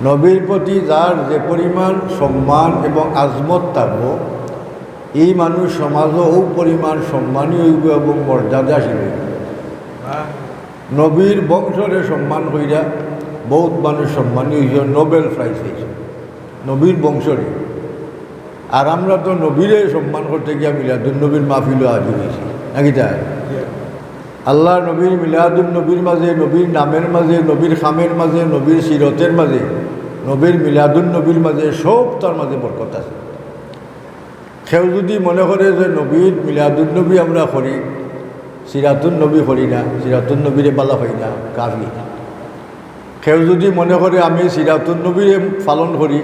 নবীর প্রতি যার যে পরিমাণ সম্মান এবং আজমত থাকব, এই মানুষ সমাজও ও পরিমাণ সম্মানী হইব এবং মর্যাদাশীল হইব। নবীর বংশরে সম্মান হইয়া বহুত মানুষ সম্মানী হইল, নোবেল প্রাইজ হয়েছে নবীর বংশরে। আর আমরা তো নবীরে সম্মান করতে গিয়া মিলাদুন্নবীর মাহফিলও হাজির হয়েছি নাকি তাই? আল্লাহ নবীর মিলাদুন্নবীর মাঝে, নবীর নামের মাঝে, নবীর খামের মাঝে, নবীর সিরতের মাঝে, নবীর মিলাদুন্নবীর মাঝে, সব তার মাঝে বরকত আছে। কেউ যদি মনে করে যে নবীর মিলাদুন্নবী আমরা করি, সিরাতুন্নবী করি না, সিরাতুন্নবীরে বালা হই না, কাফি। কেউ যদি মনে করে আমি সিরাতুন্নবীরে পালন করি,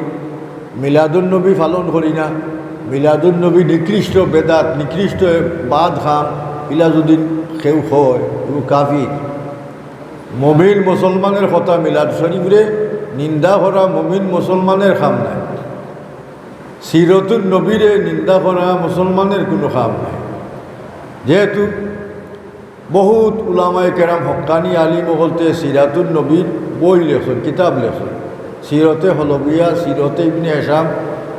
মিলাদুন্নবী পালন করি না, মিলাদুন্নবী নিকৃষ্ট বেদাত, নিকৃষ্ট বাদ খাম, ইলা যদি কেউ হয় এগুলো কাফি। মমিন মুসলমানের কথা মিলাদ শরীফরে নিন্দা করা মমিন মুসলমানের খাম নাই, সিরতুন নবীরে নিন্দা করা মুসলমানের কোনো খাম নাই। যেহেতু বহুত উলামায়ে কেরাম হক্কানি আলিম বলতে সিরাতুন নবীর বই লেখন, কিতাব লেখন, সিরতে হলবিয়া, সিরতে ইবনে হিশাম,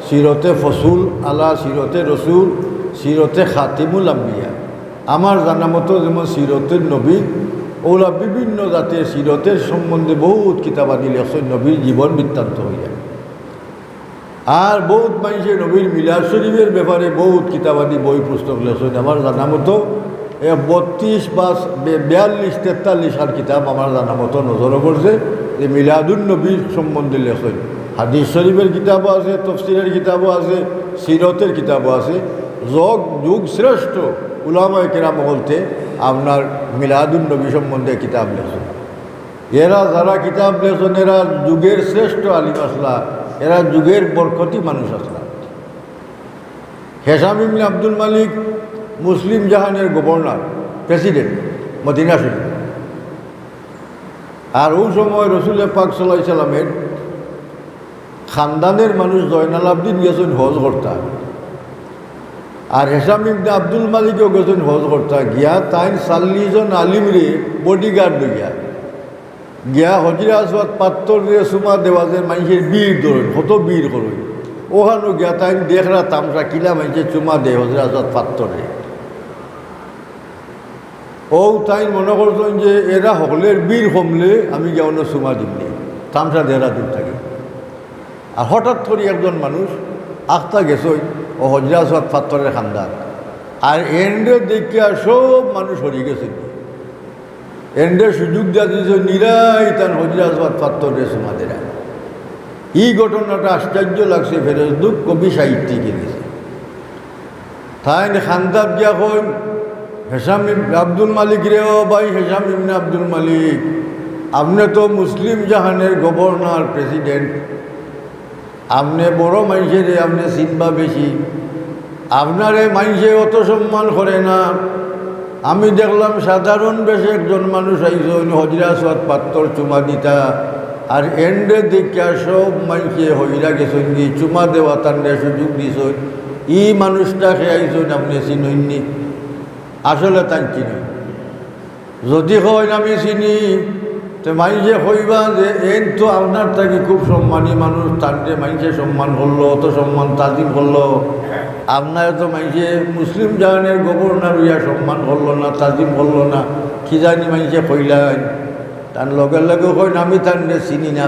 সিরতে ফসুল আলা, সিরতে রসুল, সিরতে খাতিমুল আম্বিয়া। আমার জানা মতো যেমন সিরতের নবী, ওলা বিভিন্ন জাতের সিরতের সম্বন্ধে বহুত কিতাবাদি লেখন, নবীর জীবন বৃত্তান্ত হইয়া। আর বহুত মানুষে নবীর মিলাদ শরীফের ব্যাপারে বহুত কিতাবাদি বই পুস্তক লেখন। আমার জানা মতো 32 বা 42, 43 আর কিতাব আমার জানা মতো নজরও করছে যে মিলাদুন নবীর সম্বন্ধে লেখন। হাদিস শরীফের কিতাবও আছে, তফসিরের কিতাবও আছে, সিরতের কিতাবও আছে। যুগ শ্রেষ্ঠ উলামায়ে কেরাম বলতে আপনার মিলাদুন নবী সম্বন্ধে কিতাব লেখন। এরা যারা কিতাব লেখন এরা যুগের শ্রেষ্ঠ আলিম আসলা, এরা যুগের বরকতি মানুষ আসলা। হিশাম ইবনে আব্দুল মালিক মুসলিম জাহানের গভর্নর, প্রেসিডেন্ট মদিনা শরীফ। আর ওই সময় রসুল পাক সাল্লাল্লাহু আলাইহি সাল্লামের খানদানের মানুষ জয়নাল আবদিন গেছেন হজ করতা, আর হিশাম ইবনে আব্দুল মালিকও গেছেন হজ করতা। গিয়া তাই 40 জন আলিমরে বডিগার্ড লইয়া গিয়া হজরে আসওয়াদ পাত্তর দিয়ে সুমা দেওয়াজের মানুষের বীর ধরেন, কত বীর করুন ওখানে গিয়া তাই দেখরা তামসা কিলা মানুষের চুমা দেয় হজরে আসওয়াদ পাত্তরে। ও তাই মনে করছেন যে এরা হকলের বীর কমলে আমি গিয়া অন্য চুমা দিমনি, তামসা দেহরা দূর থাকে। আর হঠাৎ করে একজন মানুষ আখতা গেছই ও হজরে আসওয়াদ পাত্তরের খানদান, আর এন্ডে দেখিয়া সব মানুষ হরিয়ে গেছে। এন্ডে সুযোগ দেওয়া দিয়েছে নিরাই তান হজরে আসওয়াদ পাত্তরের চুমা দেরা। এই ঘটনাটা আশ্চর্য লাগছে ফেরেশদুক কবি সাহিত্যিকে গেছে। তাই খানদাত গিয়া কই হিশাম ইবনে আব্দুল মালিক রেও ভাই, হিশাম ইবনে আব্দুল মালিক আপনি তো মুসলিম জাহানের গভর্নর, প্রেসিডেন্ট, আপনি বড় মানুষের আপনি চিনবা বেশি, আপনারে মানুষে অত সম্মান করে না। আমি দেখলাম সাধারণ বেশি একজন মানুষ আইসন হজরে আসওয়াদ পাত্তর চুমা দিতা, আর এন্ডে দেখিয়া সব মানুষে হইরা গেছেন কি চুমা দেওয়া তান্ডে সুযোগ দিয়েছেন। ই মানুষটাকে আইসন আপনি চিনইনি, আসলে তাই চিনি। যদি হয় আমি চিনি তো মানুষে হইবা যে এন তো আপনার থাকি খুব সম্মানী মানুষ, তান্ডে মানুষে সম্মান করলো, অত সম্মান তাজিম করলো। আপনার তো মানুষে মুসলিম জাহানের গভর্নর হইয়া সম্মান করলো না, তাজিম করলো না, কি জানি মানুষে কইলেন। তার লগে লগে কইন আমি তান্ডে চিনি না,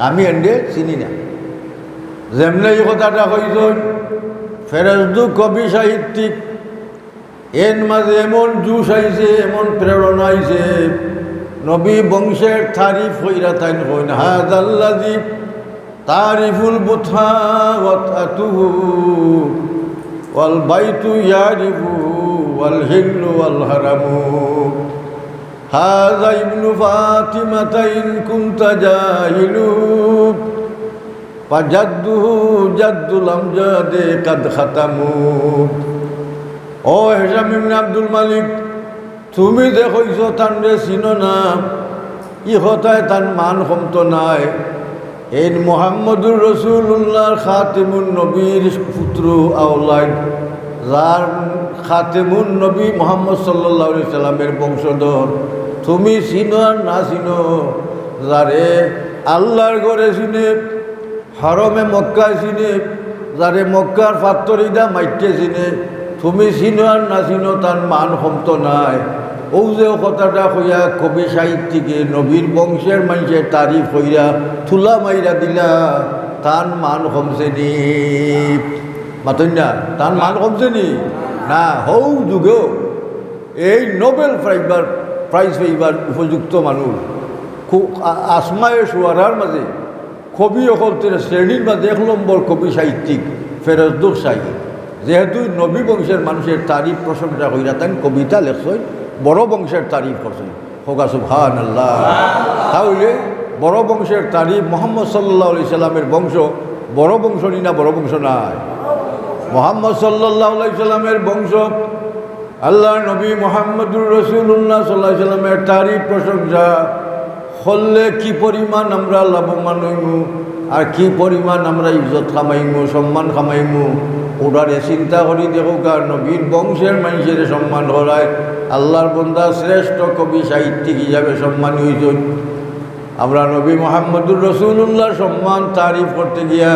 আমি এন্ডে চিনি না। যেমনি এই কথাটা কইছেন ফেরেশদুক কবি সাহিত্যিক, এর মাঝে এমন জুস আইছে, এমন প্রেরণা আইছে, নবী বংশের তারিফ হইরা তাইন coin হাযাল্লাযী Tariful বুথা ওয়াতাতুহু wall বাইতু ইয়ারিফু wall হিল্লু wall হারামু হাযা Ibnu ফাতিমাতা in কুনতা জাহিলু ফাজাদ্দুহু জাদ্দুল আমজাদে কাদ খাতামু। ও হিশাম ইবনে আব্দুল মালিক, তুমি দেখইছ তান্ডে চিনো না, ই হতায় তার মান কমত নাই। এই মুহাম্মদুর রাসূলুল্লাহর খাতিমুন নবীর পুত্র আওলাদ, যার খাতিমুন নবী মুহাম্মদ সাল্লাল্লাহু আলাইহি সাল্লামের বংশধর, তুমি চিনো আর না চিনো, যারে আল্লাহর ঘরে চিনে, হারমে মক্কায় চিনে, যারে মক্কার ফাত্তরিদা মাইটে চিনে, তুমি চিনো আর না চিনো তার মান ক্ষমত নাই। ও যে কথাটা কইয়া কবি সাহিত্যিকে নবীর বংশের মানুষের তারিফ হইয়া থুলা মাইরা দিলা, তার মান কমছে নি? মাতন না, তার মান কমছে নি? না, হৌ যুগেও এই নোবেল প্রাইজ পাইবার উপযুক্ত মানুষ খুব আসমায়ে সুয়ারার মাঝে কবি অকলতের শ্রেণীর মাঝে 1 নম্বর কবি সাহিত্যিক ফেরজদুর সাহি, যেহেতু নবী বংশের মানুষের তারিফ প্রশংসা হইরা তাই কবিতা লেখছেন, বড় বংশের তারিফ করছেন। হোকা সুবহানাল্লাহ। তাহলে বড় বংশের তারিফ, মুহাম্মদ সাল্লাল্লাহু আলাইহি সাল্লামের বংশ বড় বংশ নি না? বড় বংশ নাই। মুহাম্মদ সাল্লাল্লাহু আলাইহি সাল্লামের বংশ, আল্লাহ নবী মুহাম্মদুর রাসূলুল্লাহ সাল্লাল্লাহু আলাইহি সাল্লামের তারিফ প্রশংসা করলে কি পরিমাণ আমরা লাভবান হইমু, আর কি পরিমাণ আমরা ইজ্জত কামাইমু, সম্মান কামাইমু, ওটারে চিন্তা করি দেখো। কার নবীর বংশের মানুষের সম্মান করায় আল্লাহর বন্দা শ্রেষ্ঠ কবি সাহিত্যিক হিসাবে সম্মান হইছেন। আমরা নবী মুহাম্মদুর রাসূলুল্লাহ সম্মান তারিফ করতে গিয়া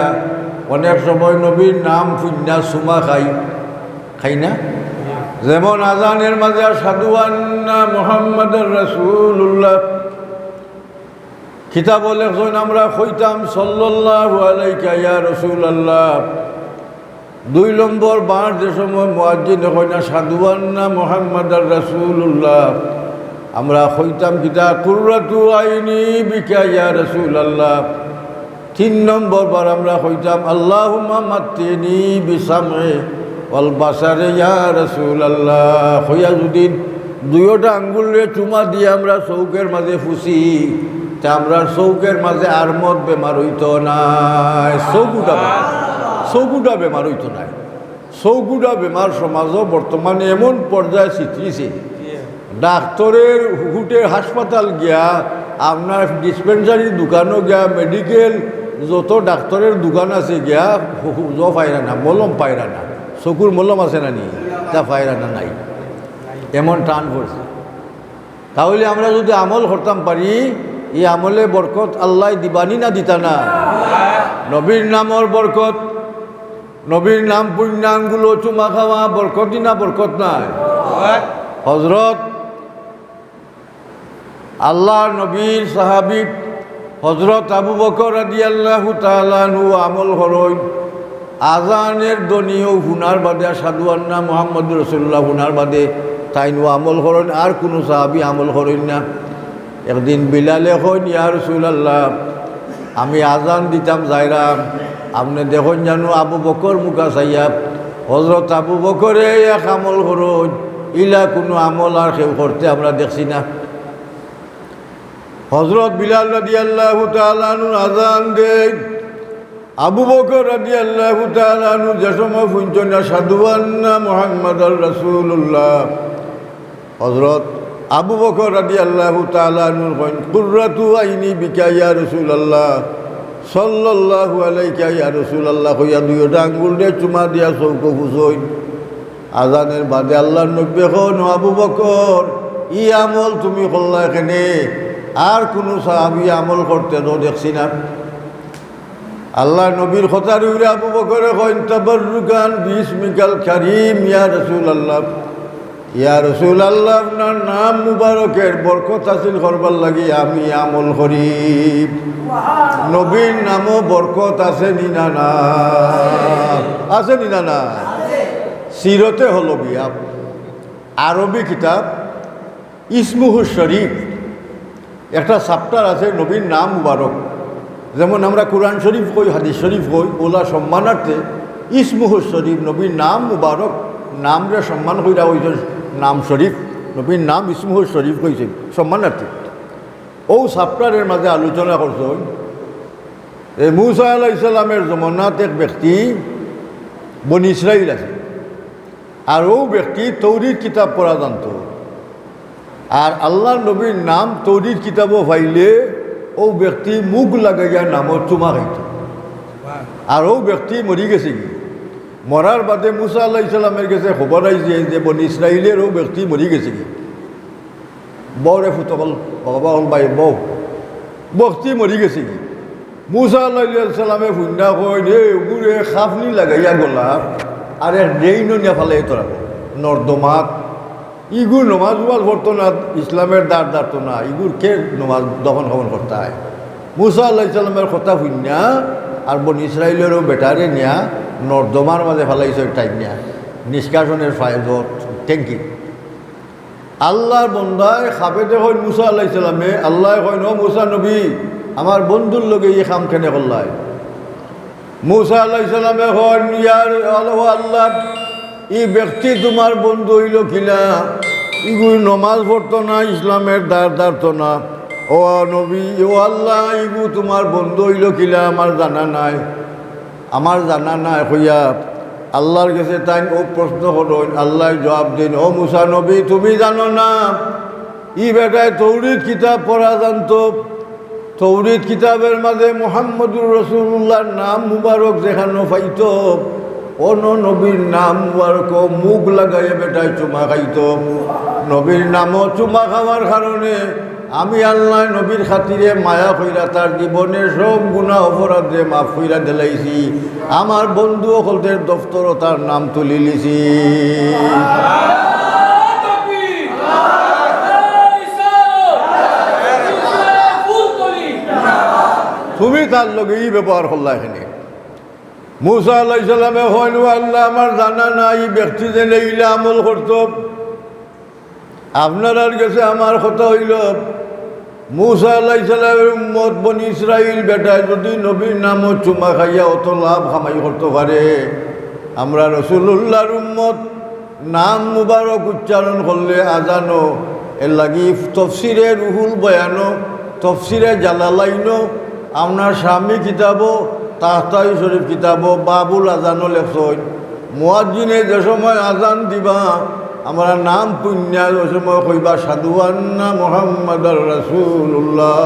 অনেক সময় নবীর নাম ফুন্না সুমা খাই না? যেমন আজানের মাঝে আশহাদু আন্না মুহাম্মাদুর রাসূলুল্লাহ কিতাব লেখছেন, আমরা কইতাম সাল্লাল্লাহু আলাইকা ইয়া রাসূলুল্লাহ। 2 নম্বর বার যে সময় মুয়াজ্জিন কয় না আশহাদু আন্না মুহাম্মাদুর রাসূলুল্লাহ, আমরা কইতাম কিতা কুররাতু আইনি বিকা ইয়া রাসূলুল্লাহ। 3 নম্বর বার আমরা কইতাম আল্লাহুম্মা মাত্তিনি বিসাম'i ওয়াল বাসারে ইয়া রাসূলুল্লাহ। কইয়া যদি 2টা আঙ্গুলে চুমা দিয়ে আমরা চৌকের মাঝে ফুসি, তা আমরা চৌকের মাঝে আর মত বেমার হইতো নাই। চৌকুটা বেমার হইতো নাই। চৌকুটা বেমার সমাজও বর্তমানে এমন পর্যায়ে চিত্রিছে, ডাক্তারের হুকুটের হাসপাতাল গিয়া, আপনার ডিসপেন্সারির দোকানও গিয়া, মেডিকেল যত ডাক্তারের দোকান আছে গিয়া পায়রা না, মলম পায়রা না। চকুর মলম আছে না নি? তা পায়রা না, নাই। এমন টান পড়ছে। তাহলে আমরা যদি আমল করতাম পারি, এই আমলে বরকত আল্লাহ দিবানি না দিতা না? নবীর নামর বরকত, নবীর নাম পুণ্যাঙ্গুলো চুমা খাওয়া বরকতই না? বরকত নাই? হজরত আল্লাহর নবীর সাহাবী হজরত আবু বকর রাদিয়াল্লাহু তাআলা আনহু আমল করেন, আজানের দনিও হুনার বাদে আশহাদু আন্না মুহাম্মাদুর রাসূলুল্লাহ হুনার বাদে তাইনু আমল করেন, আর কোনো সাহাবী আমল করেন না। একদিন বিলালে কইন, ইয়া রাসূলুল্লাহ, আমি আজান দিতাম যাইরাম, আপনি দেখুন জানো আবু বকর মুখা চাইয়া। হজরত আবু বকরে এক আমল করেন, ইলা কোনো আমল আর কেউ করতে আমরা দেখছি না। হজরত বিলাল রাদিয়াল্লাহু তাআলা আনহু আজান দেন, আবু বকর রাদিয়াল্লাহু তাআলা আনহু যে সময় শুনছেন আশহাদু আন্না মুহাম্মাদুর রাসূলুল্লাহ, হজরত আবু বকর রাদিয়াল্লাহু তাআলা আনহু কইন কুররাতু আইনি বিকা ইয়া রাসূলুল্লাহ সাল্লাল্লাহু আলাইকা ইয়া রাসূলুল্লাহ। কইয়া 2টা আঙ্গুল দিয়ে চুমা দিয়া চৌকো ফুসইন। আজানের বাদে আল্লাহর নবী কন, আবু বকর, ই আমল তুমি করলা এখানে, আর কোনো সাহাবী আমল করতে তো দেখছি না। আল্লাহ নবীর কথার উড়ে আবু বকরে কইন তাবাররুকান বিসমিকাল কারীম ইয়া রাসূলুল্লাহ, ইয়া রাসূলুল্লাহ, আপনার নাম মুবারকের বরকত হাসিল করবার লাগি আমি আমল করি। নবীর নামও বরকত আছে নি না? না আছে নি না? না। সিরতে হলো বিয়া আরবি কিতাব ইসমুহুশ শরীফ, একটা চ্যাপ্টার আছে নবীর নাম মুবারক। যেমন আমরা কোরআন শরীফ কই, হাদিস শরীফ কই, ওলা সম্মানার্থে ইসমুহুশ শরীফ, নবীর নাম মুবারক, নামরে সম্মান কইরা হইছে নাম শরীফ, নবীর নাম ইসমুহুশ শরীফ কইছে সম্মানার্থে। ও চ্যাপ্টারের মাঝে আলোচনা করছেন এই মূসা আলাইহিস সালামের জমানাত এক ব্যক্তি বনি ইসরাইল আছে, আর ও ব্যক্তি তৌরির কিতাব পড়া জানত, আর আল্লাহ নবীর নাম তৌরির কিতাবও পাইলে ও ব্যক্তি মুখ লাগাইয়া নামত চুমা খাইত। আর ও ব্যক্তি মরি গেছে, কি মরার বাদে মুসা আলাইহিস সালামের কাছে খবর আইছে যে বনি ইসরাইলের ও ব্যক্তি মরি গেছে, কি বউরে ফুটকল বাবা হল ভাই বউ ব্যক্তি মরি গেছে, কি মুসা আলাইহিস সালামে ফুন্ডা কই রে উগুরে খাফনি লাগাইয়া গলা আর এক ড্রেইন নিয়া ফেলে তোরা নর্দমাত ইগুর নমাজ উবাল করতো না, ইসলামের দ্বার দাঁড়তো না, ইগুর কে নমাজ দমন খমন করতে হয়। মুসা আলাইহিস সালামের কথা ফুন্যা আর বন ইসরায়েলেরও বেটারে নিয়া নর্দমার মাঝে ফেলাইছে টাইম নিয়া নিষ্কাশনের ফায়দত ট্যাঙ্কি। আল্লাহর বন্ধায় খাবে দেখুন মুসা আলাইহিস সালামে, আল্লাহ কয় ন মুসা নবী আমার বন্ধুর লগে এই খাম কেনে করলাই। মুসা আলাইহিস সালামে কয় ইয়ার আল্লাহ ই ব্যক্তি তোমার বন্ধু হইল কিনা, ইগুর নমাজ পড়তো না, ইসলামের দ্বার দাঁড়তো না। ও নবী ও আল্লাহ ইগু তোমার বন্ধু হইল কিনা আমার জানা নাই, আমার জানা নাই হইয়া আল্লাহর কাছে তাই ও প্রশ্ন করেন। আল্লাহ জবাব দিন ও মুসা নবী তুমি জানো না ই বেটায় তৌরিদ কিতাব পড়া জানতো, তৌরিদ কিতাবের মাঝে মুহাম্মদুর রাসূলুল্লাহর নাম মুবারক যেখানে পাইত অন্য নবীর নাম মুবারক মুখ লাগাইয়া বেটায় চুমা খাইত। নবীর নামও চুমা খাওয়ার কারণে আমি আল্লাহ নবীর খাতিরে মায়া কইরা তার জীবনের সব গুনাহ অপরাধে মাফ কইরা দিলাইছি। আমার বন্ধু সকলদের দফতরও তার নাম তুলি লিছি। তুমি তার লগে ই ব্যবহার করলা এখানে। মুসা আলাইহিস সালামে হইল আল্লাহ আমার জানা নাই ব্যক্তি যে এইলা আমল করত, আপনার কাছে আমার কথা হইল মুসা আলাইহিস সালামের উম্মত বনি ইসরাইল বেটায় যদি নবীর নামও চুমা খাইয়া অত লাভ কামাই করতে পারে, আমরা রাসূলুল্লাহর উম্মত নাম মুবারক উচ্চারণ করলে আজানো এর লাগি তফসিরে রুহুল বয়ানো, তফসিরে জালালাইনো, আপনার স্বামী কিতাবও তাহতাই শরীফ কিতাবও বাবুল আজানও লেখছেন। মুয়াজ্জিনে যে সময় আজান দিবা আমরা নাম পুণ্যা ওই সময় কইবা সাধু আন্না মুহাম্মাদুর রাসূলুল্লাহ।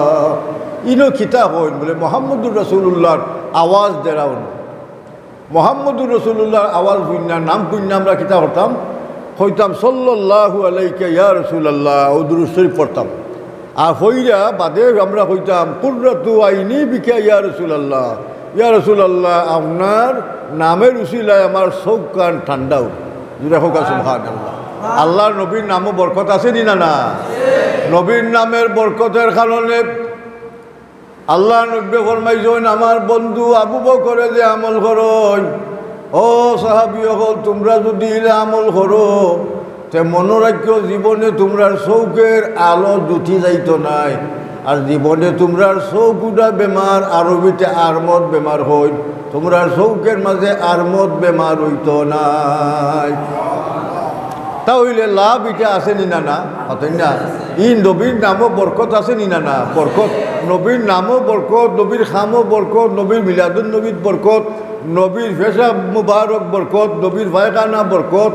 ইনো কিতাব হইন বলে মুহাম্মদুর রাসূলুল্লাহর আওয়াজ দেরাও না, মুহাম্মদুর রাসূলুল্লাহর আওয়াজ পুণ্যা নাম পুণ্যা আমরা কিতাব হতাম হইতাম সাল্লাল্লাহু আলাইকা ইয়া রাসূলুল্লাহ ও দুরূদ শরীফ পড়তাম। আর হইরা বাদে আমরা হইতাম কুররাতু আইনি বিকা ইয়া রাসূলুল্লাহ, ইয়া রাসূলুল্লাহ আপনার নামের উসিলায় আমার চোখ কান ঠান্ডাও যদি হোক সুবহানাল্লাহ। আল্লাহর নবীর নামও বরকত আছে নি না না? নবীর নামের বরকতের কারণে আল্লাহ নবী ফরমাইছেন আমার বন্ধু আবু বকরে যে আমল করো, ও সাহাবী হল তোমরা যদি ইলা আমল করো তে মনোরাজ্য জীবনে তোমরার চৌকের আলো জুটি যাইতো নাই, আর জীবনে তোমরার চৌকুটা বেমার আরবিতে আরমদ বেমার হই, তোমরার চৌকের মাঝে আরমদ বেমার হইতো নাই। তাহলে লাভ এটা আছে নি না না? হতেন না ই নবীর নামও বরকত আছে নি না না? বরকত নবীর নামও বরকত, নবীর খামও বরকত, নবীর মিলাদুন নবীর বরকত, নবীর পেশাব মুবারক বরকত, নবীর পায়খানা বরকত,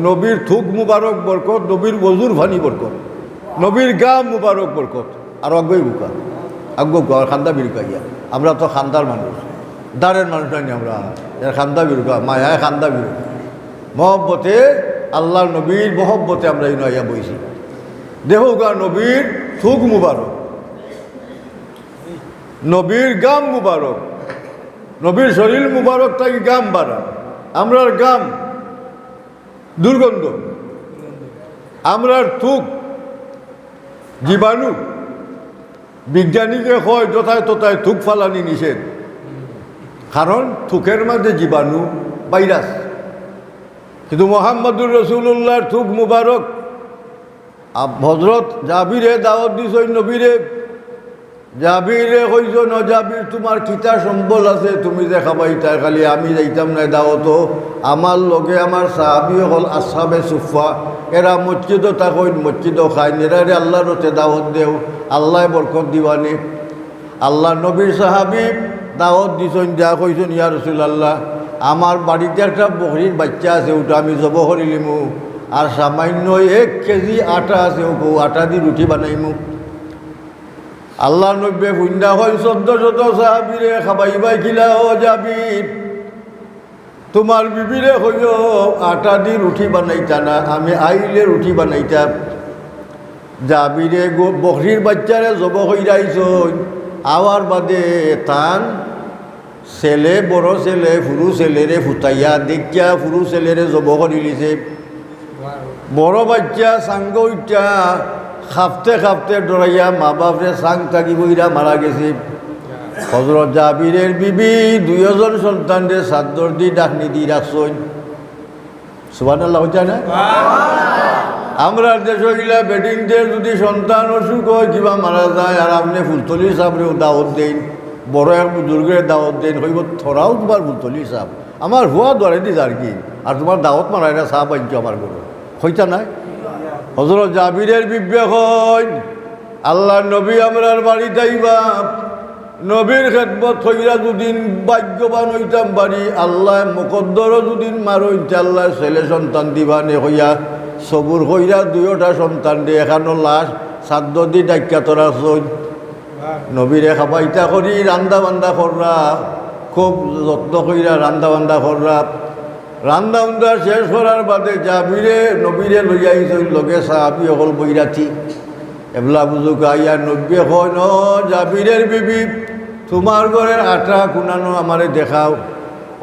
নবীর থুক মুবারক বরকত, নবীর ওজুর ভানি বরকত, নবীর গাম মুবারক বরকত। আর আগ্গই বুকা আগ্গা খান্দা বিরুকাইয়া আমরা তো খান্দার মানুষ, দাঁড়ের মানুষ নাই আমরা, এর খান্দা বিরুকা মায়ায় খান্দা বিরুকা মহব্বতে আল্লাহ নবীর মহব্বতে আমরা এই নয়া বইছি। দেহগা নবীর থুক মুবারক, নবীর গাম মুবারক, নবীর শরীর মুবারক তাই গাম বাড়া, আমরার গাম দুর্গন্ধ, আমরার থুক জীবাণু। বিজ্ঞানীকে হয় যথায় তথায় থুক ফালানি নিষেধ, কারণ থুকের মাঝে জীবাণু ভাইরাস। কিন্তু মুহাম্মদুর রাসূলুল্লাহর থুক মুবারক হযরত জাবিরে দাওয়াত দিছেন নবীরে, জাবিরে কইছেন জাবির তোমার কিতা সম্বল আছে তুমি যে খাবাইতা, খালি আমি যাইতাম না দাওয়াত, আমার লগে আমার সাহাবী হল আসহাবে সুফা, এরা মসজিদও থাকেন মসজিদও খায়, এরারে আল্লাহর রতে দাওয়াত দেও, আল্লাহ বরকত দিবানে। আল্লাহ নবীর সাহাবী দাওয়াত দিছেন, যা কইছেন ইয়া রাসূলুল্লাহ আমার বাড়িতে একটা বকরির বাচ্চা আছে, ওটা আমি জব করিলিমু, আর সামান্য 1 কেজি আটা আছে, ও আটা দিয়ে রুটি বানাইমু। আল্লাহ নবী হুইন্দা হয় 1400 সাহাবীরে খাবাইবাই কিলা ও জাবির তোমার বিবিরে হইল আটা দিয়ে রুটি বানাইতা না, আমি আইলে রুটি বানাইতাম। জাবিরে বকরির বাচ্চারে জব হইরাইছই, আওয়ার বাদে তান ছেলে বড় ছেলে ফুরু ছেলেরে ফুটাইয়া দেখিয়া ফুরু ছেলেরে জব করি লিছে বড় বাচ্চা সাঙ্গ উঠা খাপতে খাপতে ডরাইয়া মা বাপরে সাং থাকি বইরা মারা গেছে হযরত জাবিরের বিবি দুইজন সন্তানরে সাদ্দর দি ডাকনি দি রাখছই সুবহানাল্লাহ হইতা না আমরা দেশ হইলা বেডিংদের যদি সন্তান অসুখ হয় কিবা মারা যায় আর আপনি ফুলতলি সাহেবরেও দাওয়াত দেন বড় এক বুজুর্গের দাওয়াত দেন হইব থরাও তোমার ফুলতলি সাহেব আমার হুয়া দরে দিস আর কি আর তোমার দাওয়াত মারাইরা সাহেব আনছো আমার ঘরে হইতা নাই হযরত জাবিরের বিবে হয় আল্লাহ নবী আমরার বাড়িতে আইবা নবীর খেদমত হইরা দুদিন ভাগ্যবান হইতাম বাড়ি আল্লাহ মুকদ্দরও দুদিন মারো ইনশাআল্লাহ ছেলে সন্তান দিবানে হইয়া সবুর হইরা দুইটা সন্তান দিয়ে এখানো লাশ সাদ্দ দি ডাক্কা তোরা সই নবীরে খাবাইতা করি রান্দা বান্দা কররা খুব যত্ন কইরা রান্দা বান্দা কররা রান্দা বান্দা শেষ করার বাদে জাবিরে নবীরে লইয়া আইসই লগে সাহাবি অকল বইরাছি এবলা বুঝুক আইয়া নব্বী হয় ন জাবিরের বিবি তোমার ঘরের আটা কুনানো আমারে দেখাও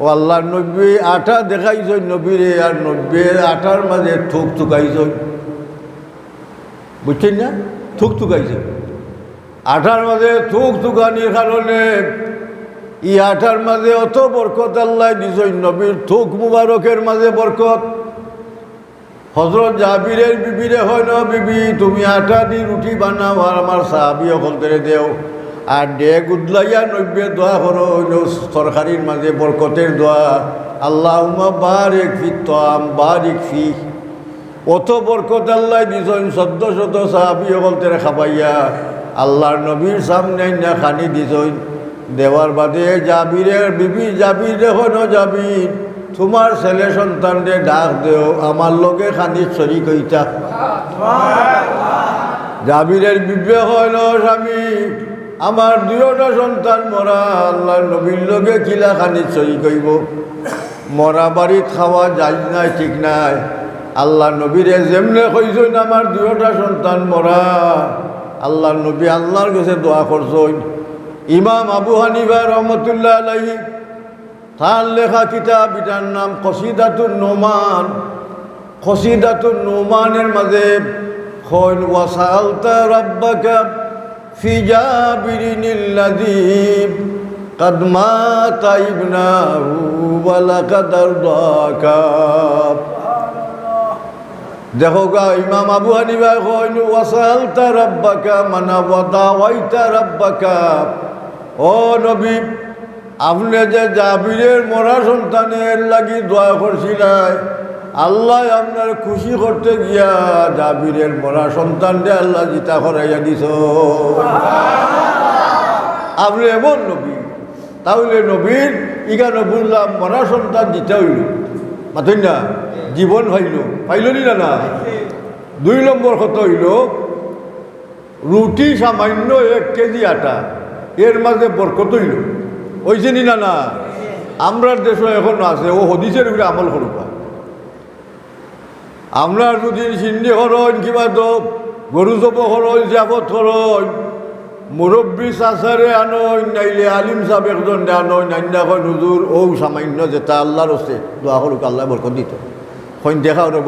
ও আল্লাহ নব্বী আটা দেখাইছ নবীরে আর নব্বী আটার মাঝে থুক থুকাইছ বুঝছেন না থুক থুকাইছ আটার মাঝে থুক থুকানির কারণে ই আটার মাঝে অত বরকত আল্লাহ দিছ নবীর থুক মুবারকের মাঝে বরকত হযরত জাবিরের বিবিরে হয় না বিবি তুমি আটা দি রুটি বানাও আর আমার সাহাবি অকল করে দেও আর ডেক উদলাইয়া নব্বে দোয়া করো তরকারির মাঝে বরকতের দোয়া আল্লাহুম্মা বারিক ফি তাম বারিক ফি অত বরকত আল্লাহ দিছেন শত শত সাহাবি অকল তেরে খাবাইয়া আল্লাহর নবীর সামনে না খানি দিছেন দেওয়ার বাদে জাবিরের বিবি জাবিরে হয় না জাবির তোমার ছেলে সন্তানরে ডাক দেও আমার লগে খানি শরীক হইতা জাবিরের বিবে হয় না স্বামী আমার দুইটা সন্তান মরা আল্লাহর নবীর লগে কিলা খানি শরীক হইব মরা বাড়িত খাওয়া যায় নাই ঠিক নাই আল্লাহ নবীরে যেমনে কইছেন আমার দুইটা সন্তান মরা আল্লাহর নবী আল্লাহর কাছে দোয়া করছেন ইমাম আবু হানিফা রহমতুল্লাহ আলাইহি তার লেখা কিতাব এটার নাম কসিদাতুন নোমান কসিদাতুন নোমানের মাঝে খৈন ওয়াসালতা রাব্বাকা ফি জাবিরিনিল্লাযী قد مات ابنه ولقد أرضاك দেখো গা ইমাম আবু হানিফা কইন ওয়াসালতা রাব্বাকা মানা ওয়াদাওয়াইতা রাব্বাকা ও নবী আপনি যে জাবিরের মরা সন্তানের লাগি দোয়া করছিলেন আল্লাহ আপনার খুশি করতে গিয়া জাবিরের মরা সন্তানকে আল্লাহ জিতা করাইয়া দিছ আপনি এমন নবী তাহলে নবীর ইগানো বুঝলাম মরা সন্তান জিতা হইল মাথেন না জীবন পাইল নি না 2 নম্বর কথা হইল রুটি সামান্য 1 কেজি আটা এর মাঝে বরকত হইল ওইছে নি না আমরা দেশে এখন আছে ও হদিসের উপরে আমল করব আমরা যদি সিন্নি হরণ কিবা তো গরু জব হরণ জাবত হরণ মুরব্বী চাচারে আনই নাইলে আলিম সাহেব একজন আনই নাইনা হয় হুজুর ও সামান্য যেটা আল্লাহর হচ্ছে দোয়া করুক আল্লাহ বরকত দিত হইন দেখা ওরা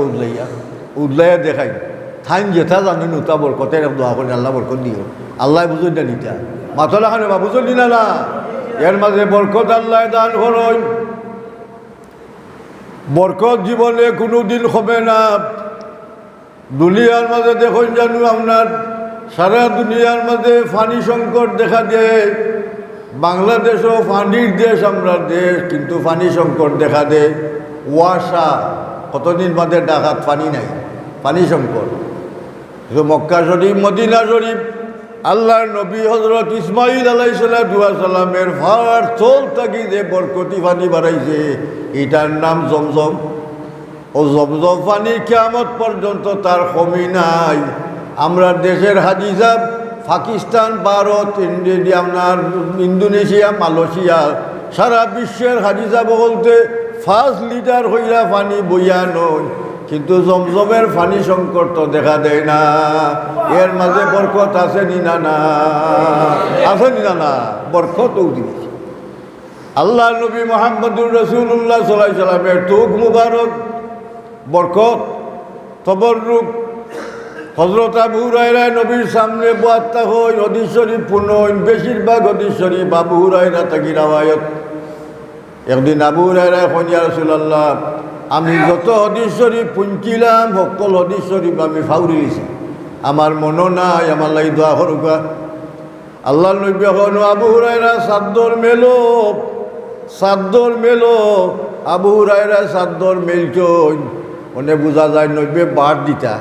উদলাইয়া দেখাই থাইন যেটা জানেন উতা বরকতের দোয়া করেন আল্লাহ বরকত দিও আল্লাহ বুঝুন না নিতা মাথলা খানে বা বুঝুন না না এর মাঝে বরকত আল্লাহ দান করেন বরকত জীবনে কোনো দিন হবে না দুনিয়ার মাঝে দেখুন জানো আপনার সারা দুনিয়ার মাঝে পানি সংকট দেখা দেয় বাংলাদেশও পানির দেশ আমরা দেশ কিন্তু পানি সংকট দেখা দেয় ওয়াসা কতদিন বাদে ডাকাত পানি নাই পানি সংকট মক্কা শরীফ মদিনা শরীফ আল্লাহর নবী হযরত ইসমাইল আলাইহিসসালামের ফার চোল থাকি যে বরকতি পানি বাড়াইছে এটার নাম জমজম ও জমজম পানি কিয়ামত পর্যন্ত তার কমি নাই আমরা দেশের হাজি সাহেব পাকিস্তান ভারত আপনার ইন্দোনেশিয়া মালয়েশিয়া সারা বিশ্বের হাজি সাহেব বলতে 5 লিটার হইয়া পানি বইয়া নয় কিন্তু জমজমের পানি সংকট তো দেখা দেয় না। এর মাঝে বরকত আছে নি না? না আছে নি না? বরকত দিয়েছে আল্লাহ নবী মুহাম্মদুর রাসূলুল্লাহ সাল্লাল্লাহু আলাইহি সাল্লামের তুক মুবারক বরকত তবরুক। হযরত আবু হুরায়রা নবীর সামনে বয়াত্তা হই হাদিস শরীফ পুনঃ বেশিরভাগ হাদিস শরীফ আবু হুরায়রা থেকে রাওয়ায়াত। একদিন আবু হুরায়রা কইলেন, ইয়া রাসূলুল্লাহ, আমি যত হাদিস শরীফ পুঁছিলাম সকল হাদিস শরীফ আমি ফাউরি লিছি, আমার মনও নাই, আমার লাগি দোয়া করুকা। আল্লাহ নবী কইলেন, আবু হুরায়রা সাদ্দর মেলো। আবু হুরায়রা সাদ্দর মেলছই, মনে বোঝা যায় নব্বে বাদ দিতা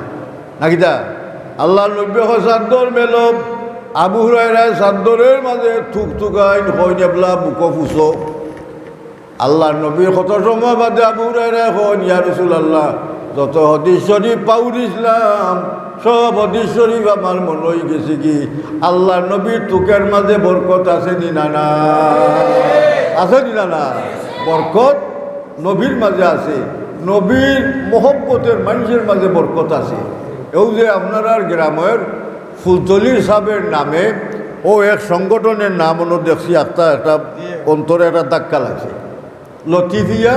নাকিতা। আল্লাহ নব্বে সাদ্দর মেলো। আবু হুরায়রা সাদ্দরের মাঝে থুকথুকাইন হইন এবলা বুক ফুসো। আল্লাহ নবীর কত সময় বাদে আবু হুরায়রা কইন, ইয়া রাসূলুল্লাহ, যত হাদিস শরীফ পাউরিছিলাম সব হাদিস শরীফ আমার মনে হয়ে গেছে কি আল্লাহ নবীর তুকের মাঝে বরকত আছে নি না? না আছে নি না? বরকত নবীর মাঝে আছে, নবীর মহব্বতের মানুষের মাঝে বরকত আছে। এও যে আপনার গ্রামের ফুলতলির সাহেবের নামে ও এক সংগঠনের নাম অন্য দেখছি, একটা অন্তরে একটা ধাক্কা লাগছে, লতিফিয়া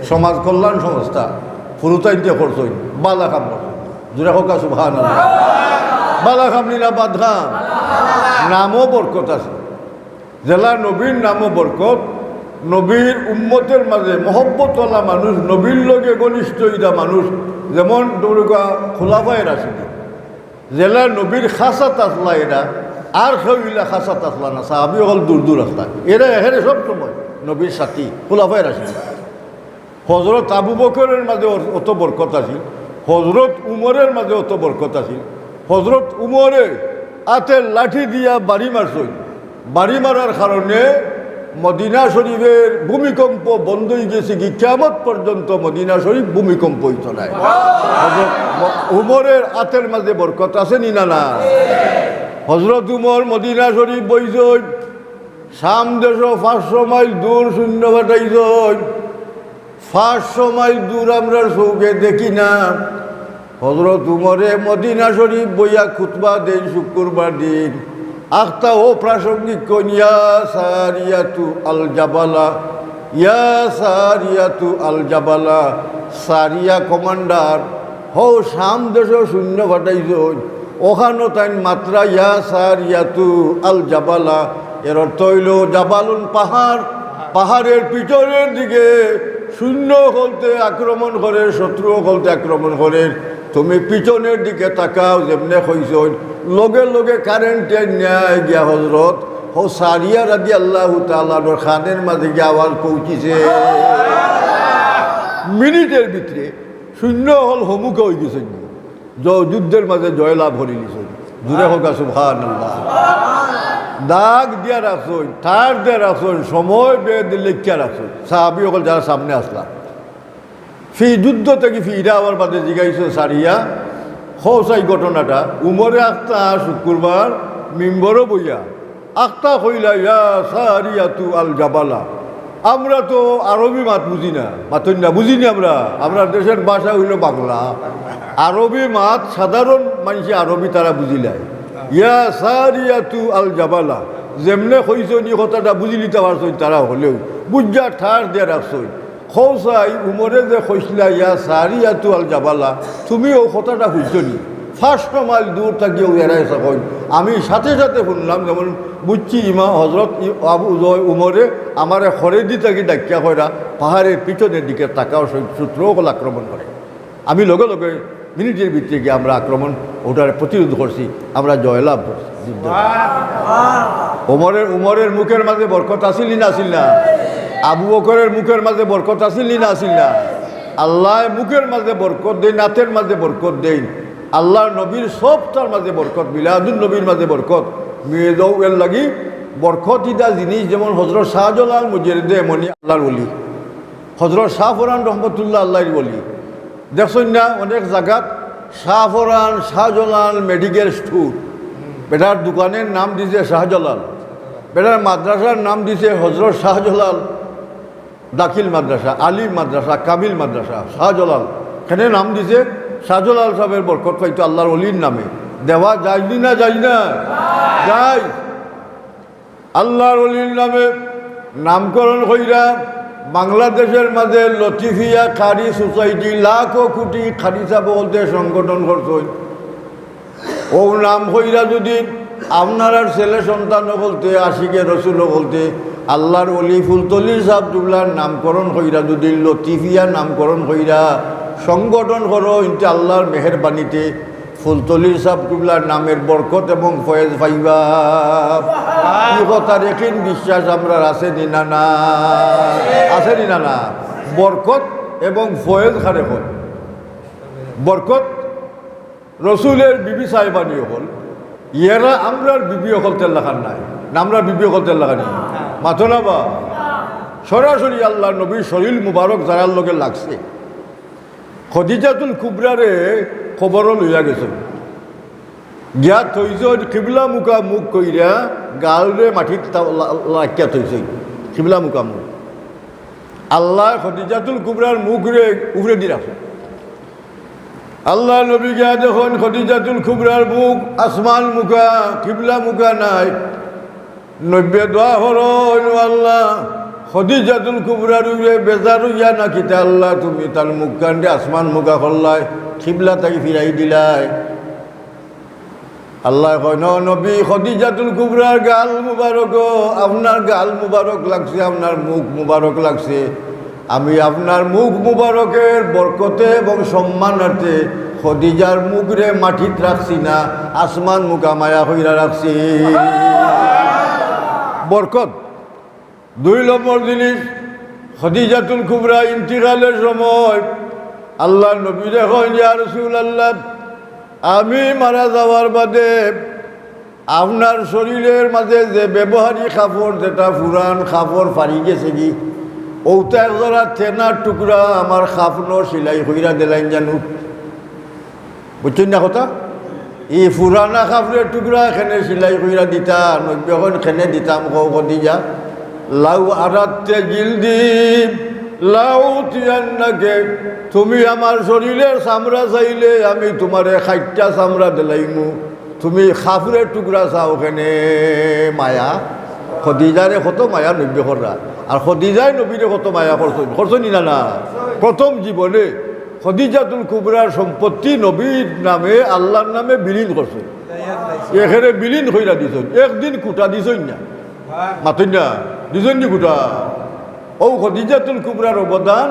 সমাজ কল্যাণ সংস্থা ফুরুতাইনতে করছই বালা খাম জুড়ে হোকা সুবহানাল্লাহ। বালা খামনি না বাদখাম নামও বরকত আছে। জেলা নবীর নামও বরকত, নবীর উম্মতের মাঝে মহব্বতওয়ালা মানুষ, নবীর লগে ঘনিষ্ঠ ইটা মানুষ, যেমন খোলাফায় রাশিদিন জেলা নবীর খাসাত আসলা এরা, আর কেউলা খাসাত আসলা না, সাহাবি হল দূর দূর আসলা, এরা এখানে সব সময় নবীর সাথী খোলাফায় রাশিদিন। হজরত আবু বকরের মাঝে অত বরকত আছিল, হজরত উমরের মাঝে অত বরকত আছিল। হজরত উমরে হাতের লাঠি দিয়া বাড়ি মারছই, বাড়ি মারার কারণে মদিনা শরীফের ভূমিকম্প বন্ধ হয়ে গেছে কি কিয়ামত পর্যন্ত মদিনা শরীফ ভূমিকম্প হইত নাই। উমরের হাতের মাঝে বরকত আছে নি না? না হজরত উমর মদিনা শরীফ বইছ, শাম দেশ 500 মাইল দূর শূন্য বাটাইছ, 500 মাইল দূর আমরা চৌকে দেখি না। হজরত উমরে মদিনা শরীফ বইয়া খুতবা দেন শুক্রবার দিন, আখতা ও প্রাসঙ্গিক কইন, ইয়া সারিয়াতু আল জাবালা, ইয়া সারিয়াতু আল জাবালা, সারিয়া কমান্ডার হো শাম দেশ শূন্য ঘটাইছ, ওখানো তাই মাত্রা ইয়া সারিয়াতু আল জাবালা, এর অর্থ হইল জাবালুন পাহাড়, পাহাড়ের পিছনের দিকে শূন্য হলতে আক্রমণ করে, শত্রু হলতে আক্রমণ করে, তুমি পিছনের দিকে তাকাও যেমনে হইছ। লগে লগে কারেন্টের ন্যায় গিয়া হজরত হো সারিয়া রাদিয়াল্লাহু তাআলা খানের মাঝে গিয়ে আওয়াজ পৌঁছিছে, মিনিটের ভিতরে শূন্য হল হমুকে হয়ে গেছে, যুদ্ধের মাঝে জয়লাভ হয়ে গেছে। জুড়ে হোক সুবহানাল্লাহ। দাগ দিয়া রাখছই, ঠার দিয়ে রাখছই, সময় বেদ লেখিয়া রাখছই। সাহাবি সকল যারা সামনে আসলাম ফি যুদ্ধ থেকে ফিরা আবার বাদে জিগাইছে সারিয়া হসাই ঘটনাটা। উমরে আখতা শুক্রবার মিম্বরও বইয়া আখতা কইলা, ইয়া সারিয়াতু আল জাবালা। আমরা তো আরবি মাত বুঝি না, মাতই না বুঝিনি আমরা দেশের ভাষা হইল বাংলা। আরবি মাত সাধারণ মানুষ আরবি তারা বুঝিলাই। ইয়া সারিয়াতু আল জাবালা যেমনে কইছনি কথাটা বুঝি নিতে পারছই, তারা হলেও বুঝা ঠার দিয়ে রাখছই। খৌসাই উমরে যে কইসলা ইয়া সারিয়াতু আল জাবালা, তুমি ও কথাটা বুঝছনি 500 মাইল দূর থাকিও এরাই কই। আমি সাথে সাথে শুনলাম, যেমন বুঝছি ইমা হজরত আবু উমরে আমারে খরেদি থাকি ডাকিয়া কইরা পাহাড়ের পিছনের দিকে তাকাও, শত্রুসকল আক্রমণ করে। আমি লগে লগে মিনিটের ভিতরে গিয়ে আমরা আক্রমণ ওটার প্রতিরোধ করছি, আমরা জয়লাভ করছি। উমরের মুখের মাঝে বরকত আসিল না আসিল না? আবু বকরের মুখের মাঝে বরকত আসিল না আসিল না? আল্লাহ মুখের মাঝে বরকত দেন, নাতের মাঝে বরকত দেন। আল্লাহর নবীর সবটার মাঝে বরকত, মিলাদুন নবীর মাঝে বরকত মেয়ে যাও এর লাগি বরকত ইদা জিনিস। যেমন হজরত শাহজালাল মুজাহিদে এমনি আল্লাহর ওলি, হজরত শাহফরান রহমতুল্লাহ আল্লাহর ওলি। দেখছেন না অনেক জায়গাত Shahfaran, Shahjalal medical store, better দোকানের নাম দিছে শাহজালাল, বেটার মাদ্রাসার নাম দিছে হজরত শাহজালাল। দাখিল মাদ্রাসা, আলিম মাদ্রাসা, কামিল মাদ্রাসা, শাহজালাল, এখানে নাম দিছে শাহজালাল সাহেবের বরকত পাইতো আল্লাহর অলির নামে। দেওয়া যায়নি না যাই না? যাই। আল্লাহর অলির নামে নামকরণ কইরা বাংলাদেশের মাঝে লতিফিয়া খারি সোসাইটি লাখো কোটি খারিসা বলতে সংগঠন করছেন। ও নাম কইরা যদি আপনার আর ছেলে সন্তান বলতে, আশিকে রসুল বলতে, আল্লাহর অলি ফুলতলি সাহেব দুবলার নামকরণ কইরা যদি লতিফিয়া নামকরণ কইরা সংগঠন করো, ইনতে আল্লাহর মেহেরবানিতে ফুলতলির সাহেব দুবলার নামের বরকত এবং ফয়েজ পাইবা। এই কথা রেখেন বিশ্বাস আমরা আছে নি না? না আছে নি না? না বরকত এবং ফয়েজ খারে হল। বরকত রসুলের বিবি সাহেবানি হল, ইয়েরা আমরার বিবি হল তেল লাখান নাই না, আমরা বিবি হল তেল লাখানি মাথো না বা সরাসরি আল্লাহ নবীর শরীর মুবারক যারার লগে লাগছে। খদিজাতুল কুবরারে খবরও লইয়া গেছে, গিয়া থইছ কিবলা মুখা মুখ কইরা গালরে মাটিত লাকিয়া থইছ কিবলা মুখা মুখ। আল্লাহ খদিজাতুল কুবরার মুখরে উবরে দি রাখছে। আল্লাহ নবী গিয়া দেখুন খদিজাতুল কুবরার মুখ আসমান মুখা, কিবলা মুখা নাই। নব্বে দোয়া হলো আল্লাহ খদিজাতুল কুবরার উবরে বেজার ইয়া না কিতা আল্লাহ তুমি তার মুখ কাণ্ডে আসমান মুখা করলাই, কিবলা তাকে ফিরাই দিলাই। আল্লাহ কয় নবী খদিজাতুল কুবরার গাল মুবারক, আপনার গাল মুবারক লাগছে, আপনার মুখ মুবারক লাগছে। আমি আপনার মুখ মুবারকের বরকতে এবং সম্মানার্থে খদিজার মুখরে মাটিত রাখছি না, আসমান মুখা মায়া হইরা রাখছি। বরকত। দুই নম্বর জিনিস, খদিজাতুল কুবরা ইন্তিকালের সময় আল্লাহ নবী দেখেন ইয়া রাসূলুল্লাহ, আমি মারা যাওয়ার বাদে আপনার শরীরের মাঝে যে ব্যবহারিক কাপড়, যেটা পুরান কাপড় ফারি গেছে কি, ওটা একজোড়া থেনার টুকরা আমার খাফনো সিলাই হইরা দিলাইন জানু। বুঝছেন না কথা? এই পুরানা কাপড়ের টুকরা এখানে সিলাই হইরা দিতা, নব্যখন খেনে দিতাম খদিজা। লাউ আরাতে জিলদি লাউ তিয়ান্নাকে, তুমি আমার শরীরের চামড়া চাইলে আমি তোমারে 60টা চামড়া দিলাইমু, তুমি কাপড়ের টুকরা চাও ওখানে। মায়া খদিজারে কত মায়া নব্য কররা, আর খদিজায় নবীরে কত মায়া করছনি না? না প্রথম জীবনে খদিজাতুল কুবরার সম্পত্তি নবীর নামে আল্লাহর নামে বিলীন করছে। এখানে বিলীন হইরা দিছ, একদিন কুটা দিছই না, মাতই না দিছই নি কুটা। ও খদিজাতুল কুবরার অবদান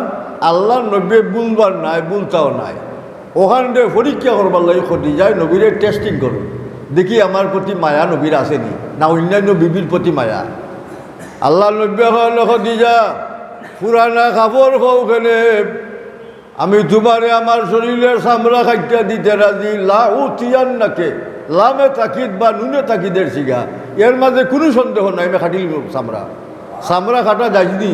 আল্লাহর নবী বুলবার নাই, বুলতাও নাই। ওখানে পরীক্ষা করবার লাগে খদিজায় নবীরে টেস্টিং করুন, দেখি আমার প্রতি মায়া নবীর আসেনি না অন্যান্য বিবির প্রতি মায়া। আল্লাহ নবী হল খদিজা পুরানা কাপড় ওখানে আমি তোমারে আমার শরীরের চামড়া খাইটা দিতে রাজি। লাউ তিয়ান্নাকে, লামে তাকিদ বা নুনে তাকিদের শিখা, এর মাঝে কোনো সন্দেহ নাই আমি খাটিল চামড়া। চামড়া কাটা যাইনি,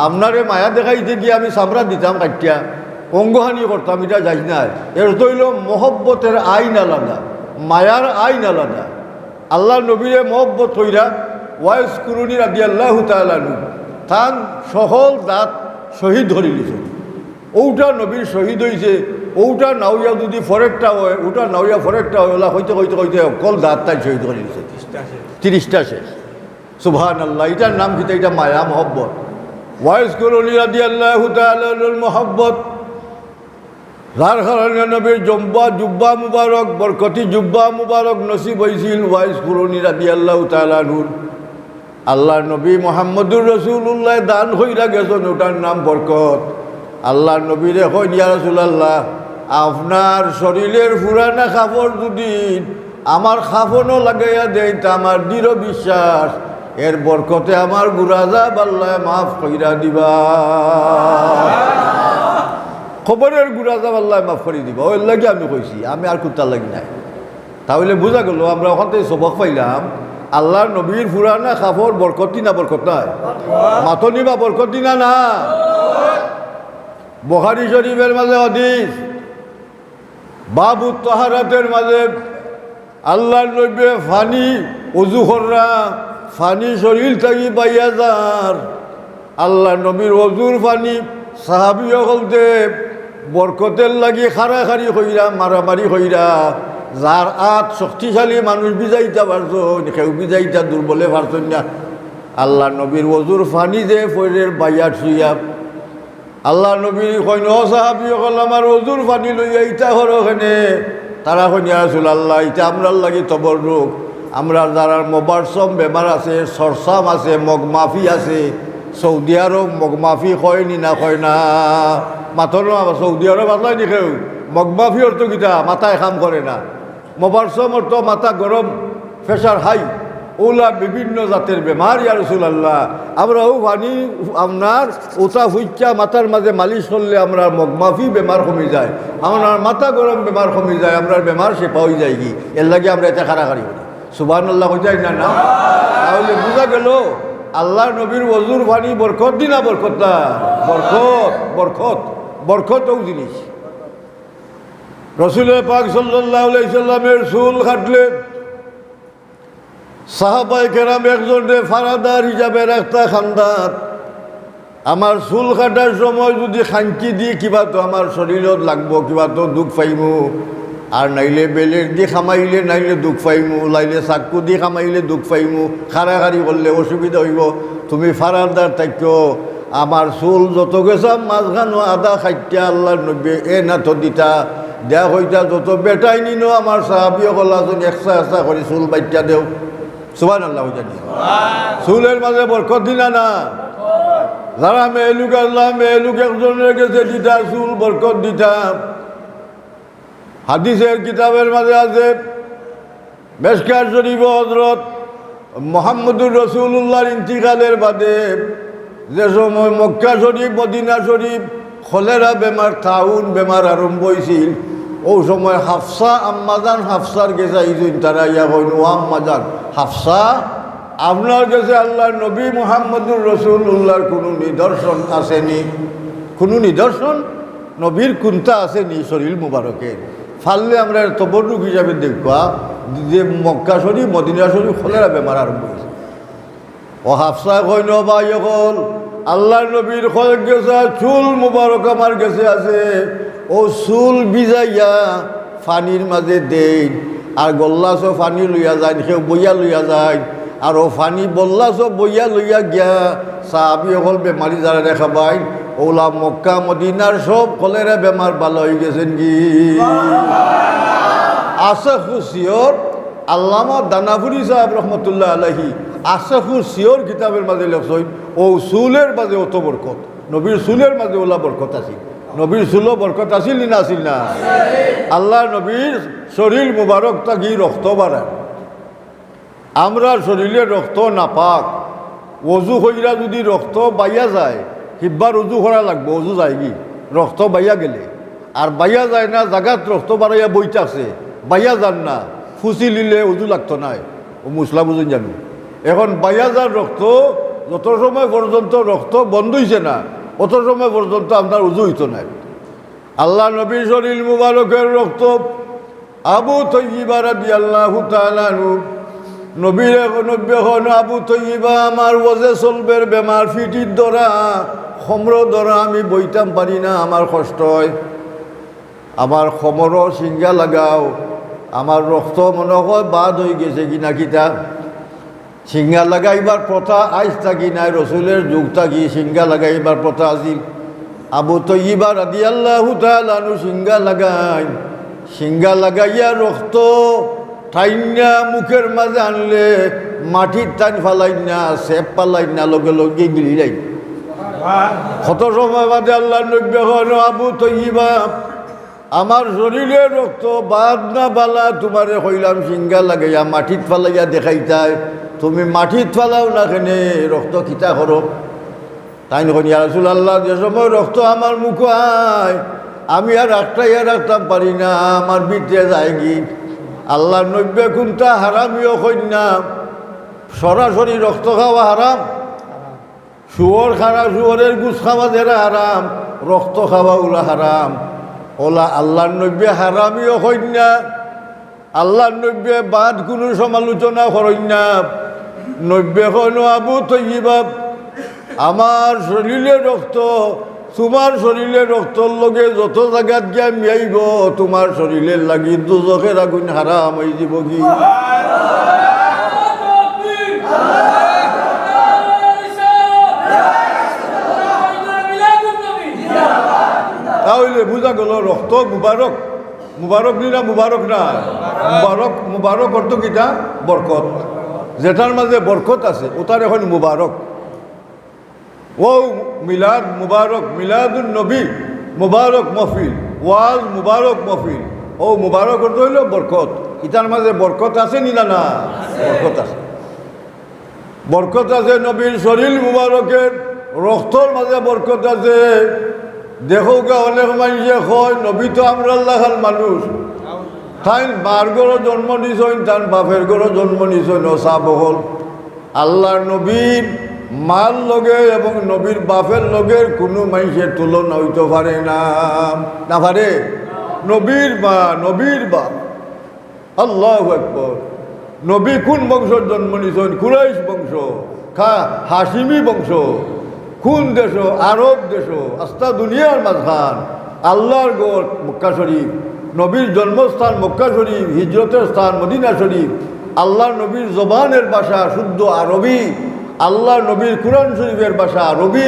আপনারে মায়া দেখাইতে গিয়ে আমি চামড়া দিতাম কাটিয়া, অঙ্গহানি করতাম, এটা যাই না। এর তৈল মহব্বতের আইন আলাদা, মায়ার আইন আলাদা। আল্লাহ নবীরে মহব্বত হইরা ওয়াইস কুরুনি রাদিয়াল্লাহু তাআলা আনহু তান সকল দাঁত শহীদ ধরে দিছে। ওটা নবীর শহীদ হয়েছে, ওটা নাওয়া যদি ফরেকটা হয়, ওটা নাওয়া ফরেকটা হয়, ওলা হইতে হইতে হইতে অকল দাঁত তাই শহীদ করে দিছে 30টা শেষ। সুবহানাল্লাহ, এটার নাম কি? এটা মায়া মহব্বত। ওয়াইস কুরুনি রাদিয়াল্লাহু তাআলা আনহুর মহব্বত, যার কারণে নবীর জুব্বা মুবারক, বরকতি জুব্বা মুবারক নসিব হয়েছিল ওয়াইস কুরুনি রাদিয়াল্লাহু তাআলা আনহুর। আল্লাহর নবী মুহাম্মদুর রাসূলুল্লাহ দান হইরা গেছেন, ওটার নাম বরকত। আল্লাহর নবীরে কইন ইয়া রাসূলুল্লাহ, আপনার শরীরের পুরানা কাপড় যদি আমার খাফনও লাগাইয়া দেয় তা আমার দৃঢ় বিশ্বাস এর বরকতে আমার গুরাজাব আল্লাহ মাফ কইরা দিবা। খবরের গুরাজাব আল্লাহ মাফ করে দিবা, ওই লাগে আমি কইছি, আমি আর কুত্তার লাগি নাই। তাহলে বোঝা গেল আমরা ওখান থেকে সবক পাইলাম আল্লাহর নবীর পুরানা কাপড় বরকতি না বরকত নাই? মাতনি বা বরকতি না? না। বুখারী শরীফের মাঝে হাদিস, বাবু তাহারাতের মাঝে আল্লাহর নবী ফানি ওযু কররা, ফানি শরীর থাকি পাইয়া যার, আল্লাহ নবীর অজুর পানি সাহাবি হলতে বরকতের লাগি খাড়াখাড়ি হইরা মারামারি হইরা যার আত শক্তিশালী মানুষ বিজাইতা পারছেন কেউ বিজাইতা দুর্বলে পারছেন না আল্লাহ নবীর অজুর পানি যে ফৈরের বাইয়ার শুইয়া আল্লাহ নবীর কইন সাহাবি হল আমার অজুর পানি লইয়া ইটা হরখানে তারা কইয়া আসল আল্লাহ ইটা আমরার লাগি তবর রোগ আমরা যারা মোবারসম বেমার আছে সরসাম আছে মগমাফি আছে সৌদি আরব মগমাফি কয়নি না কয় না মাথর সৌদি আরব আসলাই নি কেউ মগমাফি অর্থ কিতা মাথায় কাম করে না মোবারসম অর্থ মাথা গরম প্রেশার হাই ওলা বিভিন্ন জাতের বেমার ইয়া রাসূলুল্লাহ আমরাও পানি আপনার ওটা ফুইচা মাথার মাঝে মালিশ করলে আমরা মগমাফি বেমার কমে যায় আমার মাথা গরম বেমার কমে যায় আমরা বেমার সে পাওয়া যায় কি এর লাগে আমরা এটা খাড়াখাড়ি করি সুবহানাল্লাহ হয়ে যায় না না তাহলে বোঝা গেল আল্লাহ নবীর ওজুর পানি বরকত দিনা বরকত না বরকত বরকত বরকতও জিনিস রসুল পাক সাল্লাল্লাহু আলাইহি সাল্লামের চুল কাটলে সাহাবায়ে কেরাম একজনে ফারাদার হিসাবে রাখতা খান্দাত আমার চুল কাটার সময় যদি খাঞ্চি দিয়ে কিবা তো আমার শরীরত লাগবো কিবা তো দুঃখ পাইমু আর নাইলে বেলের দিয়ে খামাইলে নাইলে দুঃখ পাইমু লাইলে চাকু দিয়ে খামাইলে দুঃখ পাইমু খাড়াখাড়ি করলে অসুবিধা হইব তুমি ফারাদার থাকো আমার চুল যত গেছাম মাঝখানো আদা খাইটা আল্লাহ নবী এ নাথ দিতা দেয়া হইতা যত বেটাই নিনো আমার সাহাবি কলাজন একসা করে চুল বাইটা দেও সুবহানাল্লাহ জানি চুলের মাঝে বরকত দিনা না যারা মেয়েলুক আল্লাহ মেয়েলুক একজনের গেছে দিতা চুল বরকত দিতা হাদিসের কিতাবের মাঝে আছে মেশকাত শরীফ হযরত মুহাম্মদুর রাসূলুল্লাহর ইন্তিকালের বাদে যে সময় মক্কা শরীফ মদিনা শরীফ কলেরা বেমার তাউন বেমার আরম্ভ হয়েছিল ও সময় হাফসা আম্মাজান হাফসার গেছে ইজুন তারা ইয়া কইন ও আম্মাজান হাফসা আপনার কাছে আল্লাহ নবী মুহাম্মদুর রাসূলুল্লাহর কোনো নিদর্শন আসেনি কোনো নিদর্শন নবীর কোনটা আসেনি শরীর মুবারকের ফাললে আমরা তবরুক হিসাবে দেখবা যে মক্কা শরীফ মদিনা শরীফ কলেরা বেমার আরম্ভ হয়েছে ও হাফসা কইন ভাই হল আল্লাহ নবীর কয়েক গেছে চুল মুবারক আমার গেছে আছে ও চুল ভিজাইয়া ফানির মাঝে দেই আর গল্লাস ফানি লইয়া যায় সেও বইয়া লইয়া যায় আর ও ফানি বল্লাস বইয়া লইয়া গিয়া সাহাবি হল বেমারি যারা দেখা পাই ওলা মক্কা মদিনার সব কলেরা বেমার ভালো হয়ে গেছেন কি আছে খুশিয়র আল্লামা দানাপুরি সাহেব রহমতুল্লাহ আলাইহি আশাফু সিওর কিতাবের মাঝে লেখছেন ও চুলের মাঝে অত বরকত নবীর চুলের মাঝে ওলা বরকত আছিল নবীর চুলও বরকত আছিল না আছিল না আল্লাহ নবীর শরীর মুবারক থাকি রক্ত বাড়ায় আমরা শরীরে রক্ত নাপাক অজু হইরা যদি রক্ত বাইয়া যায় হিব্বার অজু করা লাগবে অজু যায় কি রক্ত বাইয়া গেলে আর বাইয়া যায় না জাগাত রক্ত বাড়াইয়া বইতে আছে বাইয়া যান না ফুসি লিলে অজু লাগতো নাই ও মুসলা বুঝুন জানো এখন বাইয়াজার রক্ত যত সময় পর্যন্ত রক্ত বন্ধ হয়েছে না অত সময় পর্যন্ত আপনার উজু হইতো না আল্লাহ নবী শরীর মুবারকের রক্ত আবু তৈয়্যিবা রাদিয়াল্লাহু তাআলা আনহু নবীর নব্বী হন আবু তৈয়্যিবা আমার ওজে চলবের বেমার ফিটির দ্বারা খমর দ্বারা আমি বইতাম পারি না আমার কষ্ট হয় আমার খমরও সিঙ্গা লাগাও আমার রক্ত মনে হয় বাদ হয়ে গেছে কিনা কিতা সিঙ্গা লাগাইবার প্রথা আইস থাকি নাই রসুলের যুগ থাকি সিঙ্গা লাগাইবার প্রথা আছিল আবু তৈয়্যিবা রাদিয়াল্লাহু তাআলা আনহু সিঙ্গা লাগাইয়া রক্ত ঠাইনা মুখের মাঝে আনলে মাটির টাইন ফালাই না সেপ পালাই না লগে লগে গিলি যাই কত সময় বাদে আল্লাহ নবী হন আবু তৈয়্যিবা আমার শরীরে রক্ত বাদ না বালা তোমারে কইলাম সিঙ্গা লাগাইয়া মাটিত ফালাইয়া দেখাইতাই তুমি মাটিত ফালাও না কেনে রক্ত খিতা করো তাই নখন ইয়া রাসূলুল্লাহ যে সময় রক্ত আমার মুখ আয় আমি আর রাখতাম পারি না আমার ভিতরে যায় কি আল্লাহ নব্বে কোনটা হারামিও কন্যা সরাসরি রক্ত খাওয়া হারাম শুয়োর খাওয়া শুয়োরের গুছ খাওয়া যারা হারাম রক্ত খাওয়া ওলা হারাম ওলা আল্লাহ নব্বে হারামিও কন্যা আল্লাহ নব্বে বাদ কোনো সমালোচনা করেন না নব্বে হন আবু তৈয়্যিবা আমার শরীরে রক্ত তোমার শরীরে রক্তর লগে যত জায়গাত গিয়া মিয়াইব তোমার শরীরের লাগি দুজখের আগুন হারাম হয়ে যাব কি তাহলে বুঝা গেল রক্ত মুবারক মুবারক নি না মুবারক না মুবারক মুবারক অর্থ কিটা বরকত যেটার মাঝে বরকত আছে ওটার এখন মুবারক ও মিলাদ মুবারক মিলাদুন নবী মুবারক মহফিল ওয়াজ মুবারক মহফিল ও মুবারক অর্থ হইল বরকত ইটার মাঝে বরকত আছে নি না না বরকত আছে বরকত আছে নবীর শরীর মুবারকের রক্তর মাঝে বরকত আছে দেখো গা অনেক মানুষে হয় নবী তো আমরা আল্লাহর মানুষ তাই মার গড়ো জন্ম নিছইন তার বাপের গড়ো জন্ম নিছইন অসা বহল আল্লাহর নবীর মার লগে এবং নবীর বাপের লগের কোনো মানুষের তুলনা হইতে পারে না না পারে নবীর বাপ আল্লাহু আকবার নবী কোন বংশের জন্ম নিছইন কুরাইশ বংশ হাসিমি বংশ কোন দেশ আরব দেশ আস্তা দুনিয়ার মাঝখান আল্লাহর গড় মক্কা শরীফ নবীর জন্মস্থান মক্কা শরীফ হিজরতের স্থান মদিনা শরীফ আল্লাহর নবীর জবানের ভাষা শুদ্ধ আরবি আল্লাহ নবীর কুরআন শরীফের ভাষা আরবি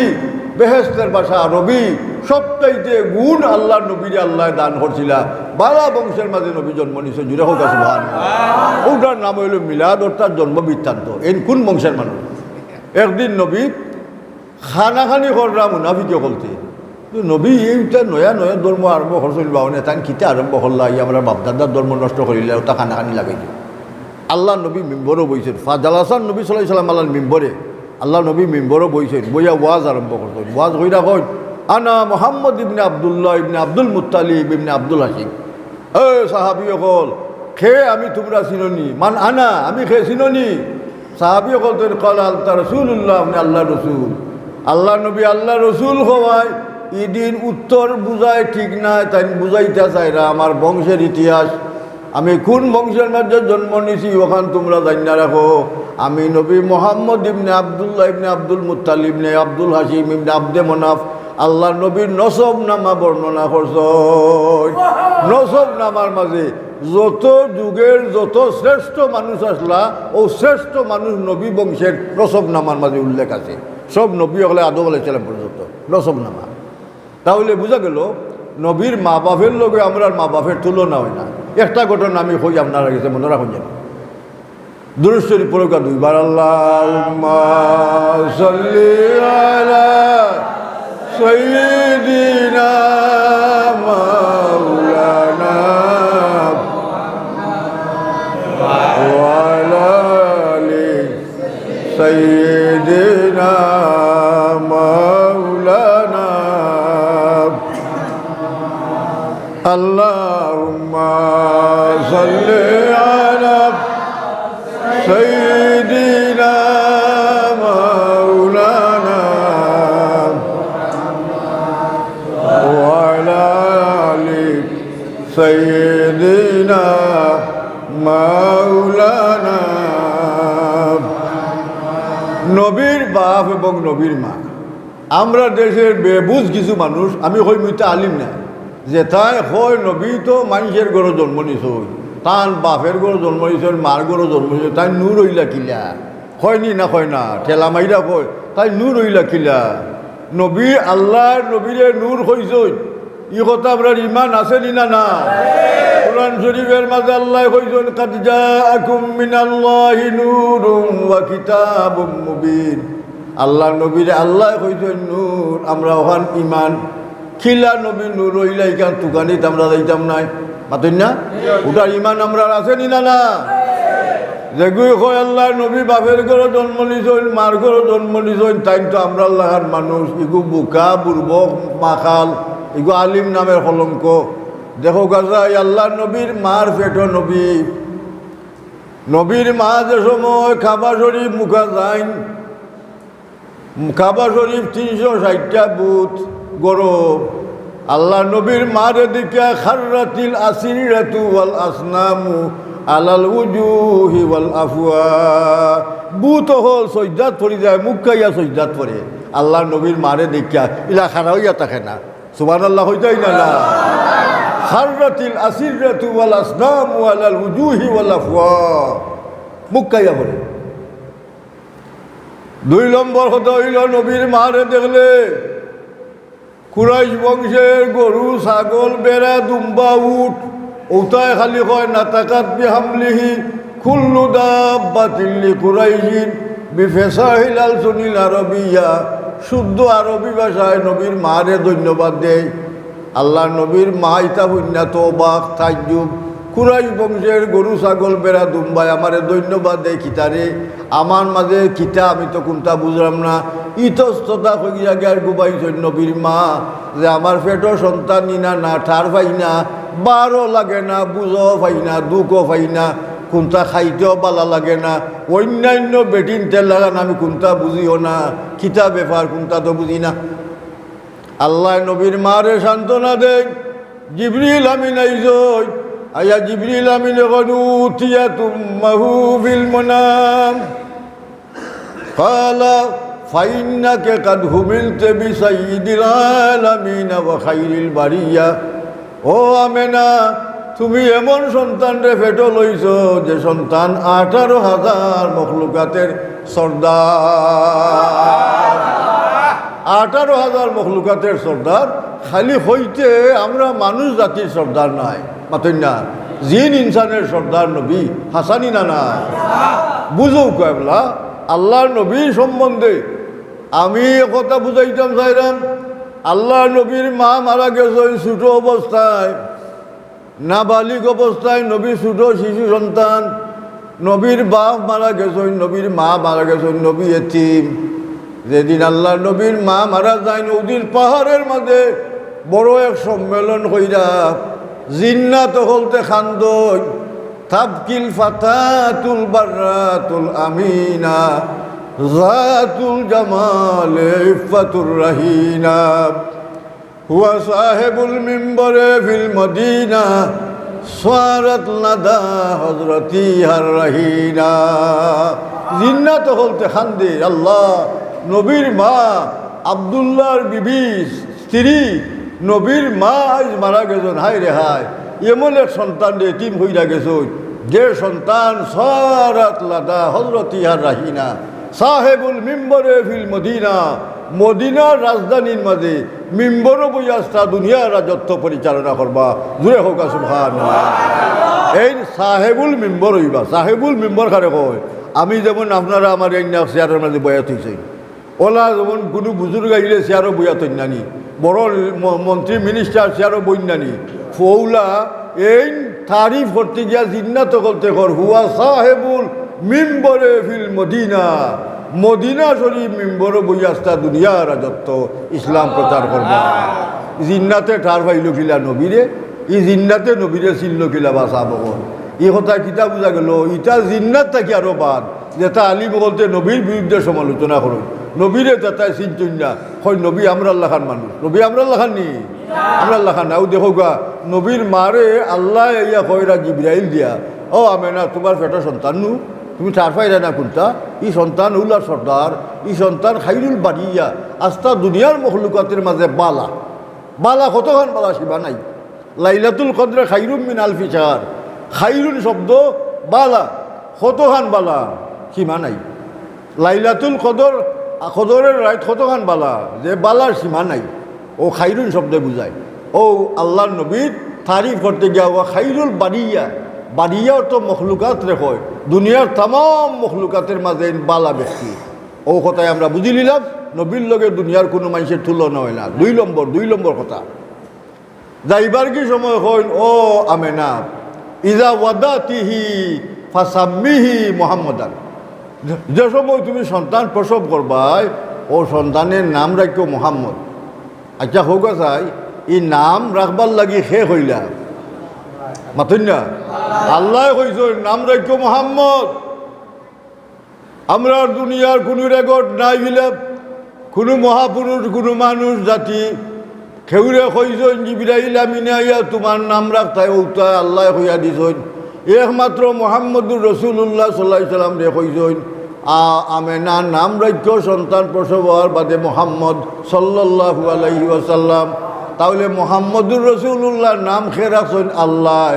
বেহেশতের ভাষা আরবি সবটাইতে গুণ আল্লাহর নবীরে আল্লাহ দান করছিলা বালা বংশের মাঝে নবী জন্ম নিছে জুড়ে হোক সুবহান ওটার নাম হইল মিলাদ অর্থাৎ জন্ম বৃত্তান্ত এই কোন বংশের মানুষ একদিন নবী খানাখানি কররা মুনাফিকে বলতে নবী এইটা নয়া নয়া ধর্ম আরম্ভ করছিল বাহনে তাই কিতে আরম্ভ করলা ই আমরা বাপদাদার ধর্ম নষ্ট করিলে ওটা খানাখানি লাগাইছে আল্লাহ নবী মিম্বরও বইছেন ফাজালাসান নবী সাল্লাল্লাহু আলাইহি সাল্লাম আল্লাহ মিম্বরে আল্লাহ নবী মিম্বরও বইছেন বইয়া ওয়াজ আরম্ভ করতেন ওয়াজ হইরা কই আনা মুহাম্মদ ইবনে আব্দুল্লাহ ইবনে আব্দুল মুত্তালিব ইবনে আব্দুল হাশিম এ সাহাবী সকল খে আমি তোমরা চিননি মান আনা আমি খে চিননি সাহাবী সকল তো কলা আনতা রাসূলুল্লাহ আপনি আল্লাহ রসুল আল্লাহ নবী আল্লাহ রসুল হওয়ায় ইদিন উত্তর বুঝায় ঠিক নাই তাই বুঝাইতে চাইরা আমার বংশের ইতিহাস আমি কোন বংশের মধ্যে জন্ম নিছি ওখান তোমরা জানিনা রাখো আমি নবী মোহাম্মদ ইবনে আব্দুল্লাহ ইবনে আব্দুল মুত্তালিব ইবনে আব্দুল হাশিম ইবনে আব্দে মনাফ আল্লাহ নবীর নসব নামা বর্ণনা করছ নসব নামার মাঝে যত যুগের যত শ্রেষ্ঠ মানুষ আসলা ও শ্রেষ্ঠ মানুষ নবী বংশের নসব নামার মাঝে উল্লেখ আছে সব নবী হলে আদম আলাইহিস সালাম পর্যন্ত নসব নামা তাহলে বোঝা গেল নবীর মা বাপের লগে আমরা মা বাপের তুলনা হয় না একটা ঘটনা আমি হই আপনারা গেছে মনে রাখুন যেন দুরূদ শরীফ পড়া দুইবার আল্লাহুম্মা সাল্লি আলা সাইয়্যিদিনা মাওলানা ওয়া আলা আলি সাইয়্যিদিনা মাওলানা আল্লাহুম্মা সাল্লি আলা সাইয়্যিদিনা মাওলানা ওয়া আলা আলি সাইয়্যিদিনা মাওলানা নবীর বাপ এবং নবীর মা আমরা দেশের বেবুজ কিছু মানুষ আমি হই মুইতা আলিম না যে তাই হয় নবী তো মানুষের ঘরে জন্ম নিছ তার বাপের ঘরে জন্ম নিছ মার ঘরে জন্ম নিছ তাই নূর হইলা কিলা হয়নি না হয় না ঠেলা মাইরা কয় তাই নূর হইলা কিলা নবী আল্লাহ নবীরে নূর হইছ ই কথা আপনার ইমান আছে নি না না কোরআন শরীফের মাঝে আল্লাহ কইছেন কাদ জাআকুম মিনাল্লাহি নূরুন ওয়া কিতাবুম মুবিন আল্লাহ নবীরে আল্লাহ কইছেন নূর আমরা ওখান ইমান খিলা নবী নূর হইলা ইকান তুকানিত আমরা যাইতাম নাই মাতেন না ওটার ইমান আমরা আছে নি না না যেগুই হয় আল্লাহ নবী বাপের ঘরে জন্ম নিছইন মার ঘরে জন্ম নিছইন তাই তো আমরা আল্লাহর মানুষ ইগু বুকা বুর্বক মাখাল ইগু আলিম নামের কলঙ্ক দেখো গাছাই আল্লাহ নবীর মার পেট নবী নবীর মা যে সময় খাবা শরীফ মুখা যাইন খাবা শরীফ 360টা বুথ গরব আল্লাহ নবীর মারে দিকে খাররাতিল আসিরাতু ওয়াল আসনামু আলাল উজুহি ওয়াল আফওয়া বুত হল সজদাত পড়ি যায় মুখ খাইয়া সজদাত পড়ে আল্লাহ নবীর মারে দেখিয়া ইলা খারা হইয়া থাকে না, সুবহানাল্লাহ হইতাই না না। খাররাতিল আসিরাতু ওয়াল আসনামু আলাল উজুহি ওয়াল আফওয়া, মুখ কাইয়া বলে। 2 নম্বর কথা হইল নবীর মারে দেখলে কুরাইশ বংশের গরু ছাগল বেড়া দুম্বা উট ওটায় খালি কয় নাতাকাত বিহামলিহি কুল্লু দাব্বাতিন লিকুরাইশিন বিফাসাহিল আলসুনিল আরবিয়া, শুদ্ধ আরবি ভাষায় নবীর মারে ধন্যবাদ দেয়। আল্লাহ নবীর মা ইতা হইনা তো অবাক তাজ্জুব, কুরাইশ বংশের গরু ছাগল বেড়া দুম্বাই আমারে ধন্যবাদ দেয় কিতারে, আমার মাঝে কিতা আমি তো কোনটা বুঝলাম না। ইতস্ততা হইয়া গিয়ার গুবাইছেন নবীর মা যে আমার পেটো সন্তান নিনা না ঠার পাই না, বারও লাগে না, বুঝও পাই না, দুঃখও পাই না, কোনটা খাইতেও বালা লাগে না, অন্যান্য বেটিন তেল লাগান আমি কোনটা বুঝিও না, কিতা ব্যাপার কোনটা তো বুঝি না। আল্লাহ নবীর মারে সান্ত্বনা দেন। জিবরিল আমিন আইজই, আয়া জিবরিল আমিন গনুতিয়া তুম্মাহু বিল মুনাম কালা ফাইন্নাকা কাদ হুবিলতে বিসাইয়্যিদিল আলামিন ওয়া খাইরিল বারিয়া। ও আমেনা, তুমি এমন সন্তান রে ফেটো লইছ যে সন্তান 18,000 মখলুকাতের সর্দার। 18,000 মখলুকাতের সর্দার, খালি হইতে আমরা মানুষ জাতির সর্দার নাই, মাতই না, জিন ইনসানের সর্দার নবী হাসানি না না বুঝো কয়বলা। আল্লাহর নবীর সম্বন্ধে আমি কথা বুঝাইতাম চাইলাম। আল্লাহর নবীর মা মারা গেছে ছোট অবস্থায়, নাবালিক অবস্থায়, নবী ছোট শিশু সন্তান। নবীর বাপ মারা গেছেন, নবীর মা মারা গেছেন, নবী এতিম। যেদিন আল্লাহর নবীর মা মারা যায় নদীর পাহাড়ের মাঝে বড় এক সম্মেলন হইরা জিন্নাত হলতে খান্দই তাবকিল ফাতাতুল বাররাতুল আমিনা জাতুল জামাল ইফাতুর রাহিনা হুয়া সাহেবুল মিম্বরে ফিল মদিনা সারাত লাদা হযরতি হার রাহিনা। জিন্নাত হলতে খান্দে আল্লাহ নবীর মা আব্দুল্লাহর বিবি স্ত্রী নবীর মা আজ মারা গেছেন। হায় রে হায়, এমন এক সন্তান এতিম হইয়া গেছেন যে সন্তান সারাত লাদা হযরতি হার রাহিনা সাহেবুল মিম্বরে ফিল মদিনা, মদিনার রাজধানীর মাঝে মিম্বর বইয়াস্তা দুনিয়ার রাজত্ব পরিচালনা করবা। জুড়ে হোক সুবহানাল্লাহ। এই সাহেবুল মিম্বর হইবা। সাহেবুল মিম্বর কারে কয়? আমি যেমন আপনারা আমার এই চেয়ারের মাঝে বয়া থইছেন, ওলা যেমন কোনো বুজুর্গ আইলে চেয়ারও বইয়া তৈনানি, বড় মন্ত্রী মিনিস্টার চেয়ারও বইনানি, ফৌলা এই তারিফ করতে গিয়া জিন্নাত করতে কর হুয়া সাহেবুল মিম্বরে ফিল মদিনা, মদিনা শরীফ মিম্বর বইয়াস্তা দুনিয়া রাজত্ব ইসলাম প্রচার করবা। জিন্নাতে ঠার পাইল কিলা নবীরে, ই জিন্নাতে নবীরে চিনল কিলা বাসা বকর। এই কথা কিতা বুঝা গেল, ইটা জিন্নাত থাকি আরো বাদ যেটা আলী বলতে নবীর বিরুদ্ধে সমালোচনা করুন, নবীরে তাতায় চিনতুন না, হয় নবী আমরা আল্লাহ খান মানুষ, নবী আমরা আল্লাহ খান নি, আমরা আল্লাহ খান না। ও দেখো গা নবীর মারে আল্লাহ ইয়া কয়রা জিবরাইল দিয়া, ও আমেনা তোমার পেটের সন্তান নু, তুমি চার পাইরা না কোনটা, ই সন্তান উল্লাহ সর্দার, ই সন্তান খাইরুল বাড়িয়া আস্তা দুনিয়ার মখলুকাতের মাঝে বালা। বালা কতখান বালা সীমা নাই। লাইলাতুল কদরে খাইরুম মিন আলফি শাহর, খাইরুন শব্দ বালা, কতখান বালা সীমা নাই। লাইলাতুল কদর, কদরের রাত কতখান বালা, যে বালার সীমা নাই। ও খাইরুন শব্দে বুঝায়। ও আল্লাহর নবীর তারিফ করতে গিয়া ও খাইরুল বাড়িয়া, বাড়িয়া তো মখলুকাত রেখয়, দুনিয়ার তাম মখলুকাতের মাঝে বালা ব্যক্তি। ও কথায় আমরা বুঝি নিলাম নবীর লগে দুনিয়ার কোনো মানুষের তুলনা হয় না। 2 নম্বর কথা, যাইবার কি সময় হইন ও আমেনা ইজা ওয়াদাতিহি ফাসাম্মিহি মুহাম্মাদান, যে সময় তুমি সন্তান প্রসব করবাই ও সন্তানের নাম রাখিও মুহাম্মদ। আচ্ছা হোক চাই এই নাম রাখবার লাগি শেষ হইলা মাতুন না, আল্লাহ কইস নাম রাখিও মুহাম্মদ। আমরা দুনিয়ার কোনো রেকর্ড নাই গিলা, কোনো মহাপুরুষ কোনো মানুষ জাতি খেউরে কইসন জিবরাইল আমিনা ইয়া তোমার নাম রাখতাই ওটা আল্লাহ কইয়া দিছন। একমাত্র মোহাম্মদুর রসুল্লাহ সাল্লাল্লাহু আলাইহি সাল্লাম রে কইসন আমেনা নাম রাজ্য সন্তান প্রসব হওয়ার বাদে মোহাম্মদ সাল্লাল্লাহু আলাইহি ওয়াসাল্লাম, তাহলে মোহাম্মদুর রসুল্লাহর নাম খে রাখছেন আল্লাহ।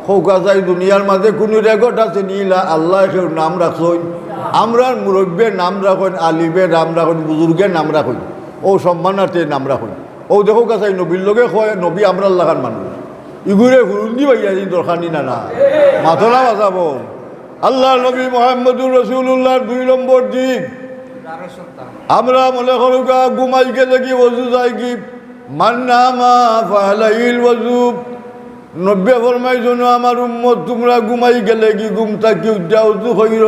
খোকা যাই দুনিয়ার মাঝে কোনো রেকর্ড আছে নীলা আল্লাহ কেউ নাম রাখছেন। আমরা মুরব্বের নাম রাখেন, আলিবের নাম রাখেন, বুজুর্গের নাম রাখেন, ও সম্মানার্থে নাম রাখেন। ও দেখো কাছাই নবীর লগে কয় নবী আমরা লাগান মানুষ ইগুরে হুরুন্দি ভাইয়া দিন দরকার নি না মাথলা বাজাবো। আল্লাহ নবী মোহাম্মদুর রসুল্লাহর 2 নম্বর দিক, আমরা মনে করো ঘুমাই গেলে কি ওযু যায় কি মান্নামা ফালাইল ওযু। নব্বে ফরমাই জন্য আমার উম্মত তোমরা ঘুমাই গেলে কি ঘুমটা কি উঠা ওযু কইর,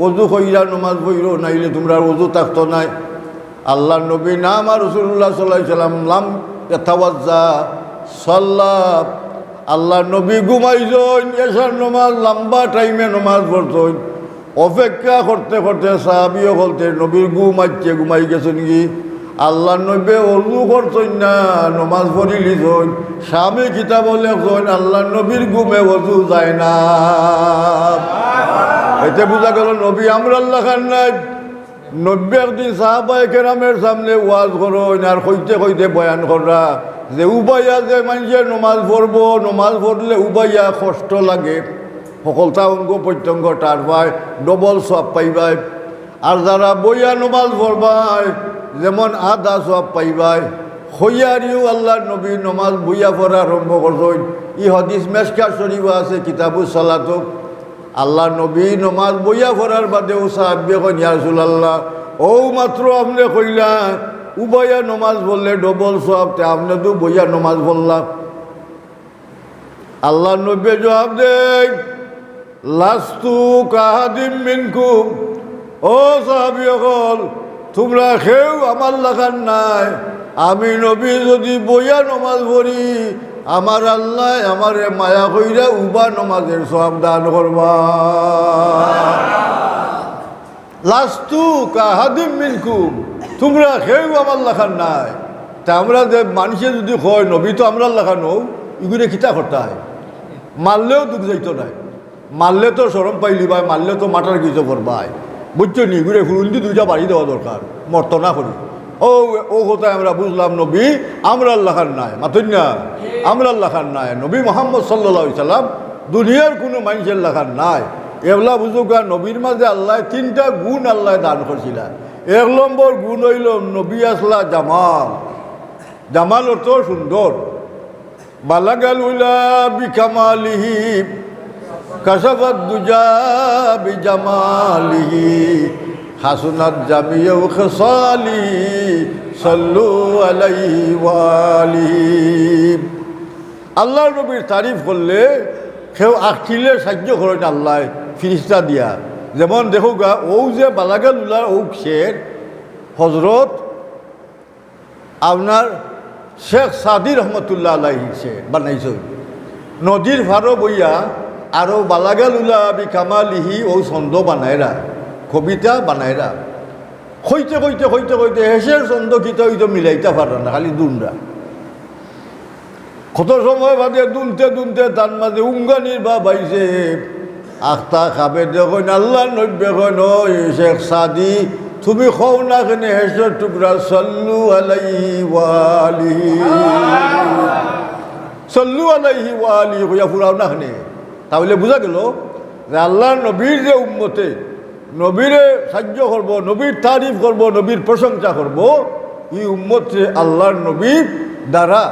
ওযু কইরা নমাজ পড়ির, নাইলে তোমরা ওযু থাকতো নাই। আল্লাহ নবী নাম আর রাসূলুল্লাহ সাল্লাল্লাহু আলাইহি সাল্লাম লাম ইয়াতাওয়াজ্জা সাল্লাত। আল্লাহ নবী ঘুমাইছেন, এশার নমাজ লম্বা টাইমে নমাজ পড়ছেন, অপেক্ষা করতে করতে সাহাবিও বলতে নবীর ঘুমাইছে, ঘুমাই গেছেন কি। আল্লাহ নবী ওযু করছেন না, নমাজ পড়ি লিছেন। স্বামী কিতাব লেখছেন আল্লাহ নবীর ঘুমে ওযু যায় না। এতে বোঝা গেল নবী আমরা আল্লাহ খান নাই। নব্বই একদিন সাহাবায়ে কেরামের সামনে ওয়াজ করেন আর কইতে কইতে বয়ান করা যে উবাইয়া যে মানুষের নমাজ পড়বো, নমাজ পড়লে উবাইয়া কষ্ট লাগে, সকলটা অঙ্গ প্রত্যঙ্গ টারবায় ডবল সব পাইবাই। আর যারা বইয়া নমাজ পড়বায় যেমন আধা সব পাইবাই। হইয়ারিও আল্লাহ নবী নমাজ বইয়া পড়া আরম্ভ করছেন। ই হাদিস মেশকাত শরীফ আছে কিতাবুস সালাত। আল্লাহ নবী নমাজ বইয়া পড়ার বাদেও সাহাবে কন ইয়া রাসূলুল্লাহ ও মাত্র আপনি কইলা উবাইয়া নমাজ পড়লে ডবল সব, আপনি তো বইয়া নমাজ পড়লাম। আল্লাহ নবী জবাব দেয় লাস্তু কাহাদিম মিনকুম, ও সাহাবীগণ তোমরা কেউ আমার লাগান নাই। আমি নবী যদি বইয়া নমাজ পড়ি আমার আল্লাহ আমারে মায়া কইরা উবা নমাজের সওয়াব দান করবা। লাস্তু কাহাদিম মিনকুম, তোমরা কেউ আমার লাগান নাই। তা আমরা যে মানুষে যদি হয় নবী তো আমরা লাগানো, এগুলো খিতা করতে হয়। মারলেও দুঃখ যাইতো নাই, মারলে তো সরম পাইলি ভাই, মারলে তো মাটার কিছু করবাই, বুঝছো নি। ঘুরে ফুরুন্দি 2টা বাড়ি দেওয়া দরকার, মর্ত না করি। ও কোথায় আমরা বুঝলাম নবী আমরা আল্লাহ খান নাই, মাতুন না আমরা আল্লাহ খান নাই। নবী মোহাম্মদ সাল্লাল্লাহু আলাইহি সাল্লাম দুনিয়ার কোনো মানুষের লাখান নাই। এগুলা বুঝুকা নবীর মাঝে আল্লাহ 3টা গুণ আল্লাহ দান করছিলেন। 1 নম্বর গুণ হইল নবী আসলা জামাল। জামাল অর্থ সুন্দর। বালাগাল উলা বিকামালিহি কাশাফাত দুজা বিজামালিহি হাসুনাত জামিউ খিসালি সাল্লু আলাইহি ওয়া আলিহি। আল্লাহর নবীর তারিফ করলে কেউ আখিলে সাহায্য করেন আল্লাহ ফিরিস্তা দিয়া। যেমন দেখো গা ও যে বালাগাল উল্লাহ ও শের হজরত আপনার শেখ সাদি রহমতুল্লাহ আলাইহি সে বানাইছে। নদীর ভারো বইয়া আরও বালাগাল উল্লাহ বি কামালিহি ও ছন্দ বানায়রা, কবিতা বানায়রা। কইতে কইতে কইতে কইতে হেসের ছন্দ কিতা হইতো মিলাইতে পারে না, খালি দুনরা। কত সময় বাদে দুনতে দুনতে তার মাঝে উঙ্গানির বা বাইছে আখতা খাবে দেখুন আল্লাহ নব্বে কন শেখ সাদি তুমি খাও না কেনে হেসের টুকরা সাল্লু আলাইহি ওয়া আলিহি সাল্লু আলাইহি ওয়া আলিহি কইয়া ফুরাও না কেনে। তাহলে বোঝা গেল যে আল্লাহ নবীর যে উম্মতে নবীরে সাহায্য করব, নবীর তারিফ করব, নবীর প্রশংসা করব, এই উম্মতে আল্লাহর নবীর দ্বারা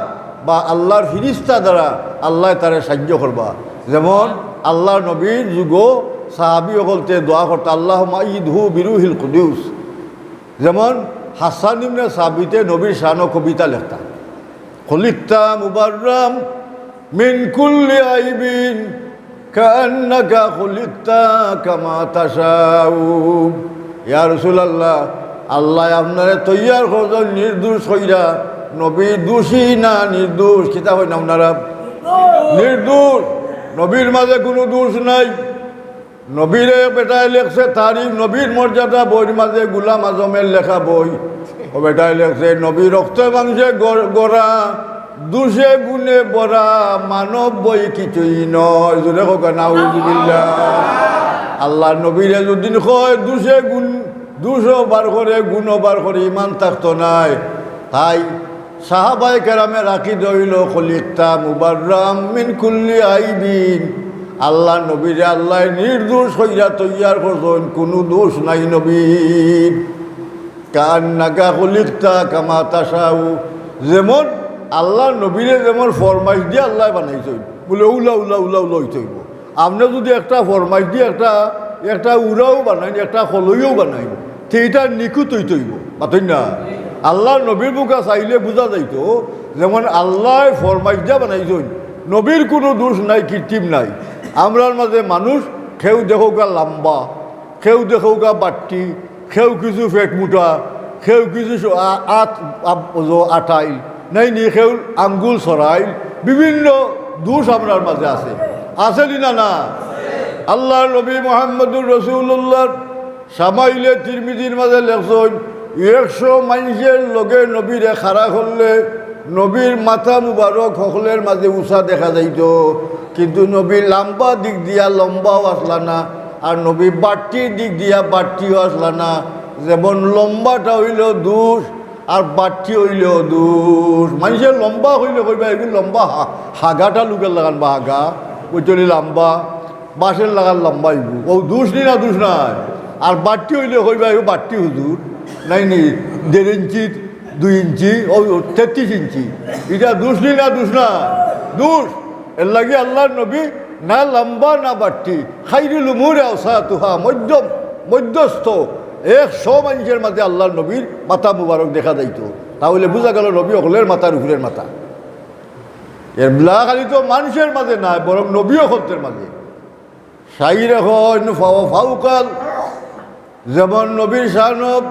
বা আল্লাহর ফিরিস্তা দ্বারা আল্লাহ তারে সাহায্য করবা। যেমন আল্লাহর নবীর যুগ সাহাবি বলতে দোয়া করতে আল্লাহুম্মা ঈদহু বিরুহিল কুদুস। যেমন হাসান ইবনে সাবিতে নবীর শানো কবিতা লেখতা খলিকতা মুবাররাম মিন কুল্লি আইবিন কান্নাকা খুলিকতা কামা তাশাউ। ইয়া রাসূলুল্লাহ আল্লাহ আপনারে তৈয়ার করছেন নির্দোষ হইরা। নবী দোষী না নির্দোষ, কিতা হয় না আপনারা নির্দোষ। নবীর মাঝে কোনো দোষ নাই। নবীরে বেটায় লেখছে তারিফ, নবীর মর্যাদা বইয়ের মাঝে গুলাম আজমের লেখা বই। ও বেটায় লেখছে নবী রক্তে মাংসে গড়া, দুষে গুণে বরা, মানব বই কিছুই নয়। জোরে হোক নাউজুবিল্লাহ। আল্লাহ নবীরে যদি কয় দুশো বার করে গুণবার করে ইমান থাকতো নাই। তাই সাহাবায়ে কেরামে রাখি দইল খলিকতা মুবাররাম মিন কুল্লি আইবিন। আল্লাহ নবীরে আল্লাহ নির্দোষ হইয়া তৈয়ার করছেন, কোনো দোষ নাই নবীর। কান্নাকা খলিকতা কামা তাশাউ, যেমন আল্লাহ নবীরে যেমন ফরমাইশ দিয়ে আল্লাহ বানাইছেন, বলে উলা উলা উলা উলা হইতে হইব। আপনি যদি একটা ফরমাইশ দিয়ে একটা উড়াও বানাইন, একটা হলইও বানাইন, সেইটা নিখুঁত হইতে হইব, পাতেন না? আল্লাহ নবীর বুকা চাইলে বোঝা যাইতো যেমন আল্লাহ ফরমাইশ দিয়া বানাইছেন, নবীর কোনো দোষ নাই, কৃত্রিম নাই। আমরার মাঝে মানুষ কেউ দেখো গা লম্বা, কেউ দেখো গা বাট্টি, কেউ কিছু পেট মোটা, কেউ কিছু আটাইল নাই নি, কেউ আঙ্গুল সরাইল, বিভিন্ন দোষ আমরার মাঝে আছে, আছে না? না। আল্লাহ নবী মুহাম্মদুর রাসূলুল্লাহ সামাইলে তিরমিজির মাঝে লেখছেন, 100 মানুষের লগে নবীরে খাড়া করলে নবীর মাথা মুবারক সকলের মাঝে উঁচা দেখা যাইত, কিন্তু নবী লম্বা দিক দিয়া লম্বাও আসলা না, আর নবী বাট্টির দিক দিয়া বাট্টিও আসলা না। যেমন লম্বাটা হইল দোষ আর বাট্টি হইলেও দোষ। মানুষের লম্বা হইলে কইবা এগুলো লম্বা, হাগাটা লোকের লাগান বা হাগা ওই চলি লম্বা, বাঁশের লাগান লম্বা হইব, ও দোষ নি না, দোষ নাই। আর বাট্টি হইলে কইবা এগুলো বাট্টি হুজুর নাই নি, 1.5 ইঞ্চি 2 ইঞ্চি ও 33 ইঞ্চি, এটা দোষ নি না, দোষ না, দোষ। এর লাগে আল্লাহর নবী না লম্বা না বাট্টি, খাইরুল উমুরি আওসাতুহা, মধ্যস্থ 100 মানুষের মাঝে আল্লাহর নবীর মাথা মুবারক দেখা যাইত। তাহলে বোঝা গেল নবী অকলের মাথার উপরের মাথা। এর খালি তো মানুষের মাঝে নাই, বরং নবী অকলের মাঝে। শাইর এখন ফাউকাল, যেমন নবীর শানব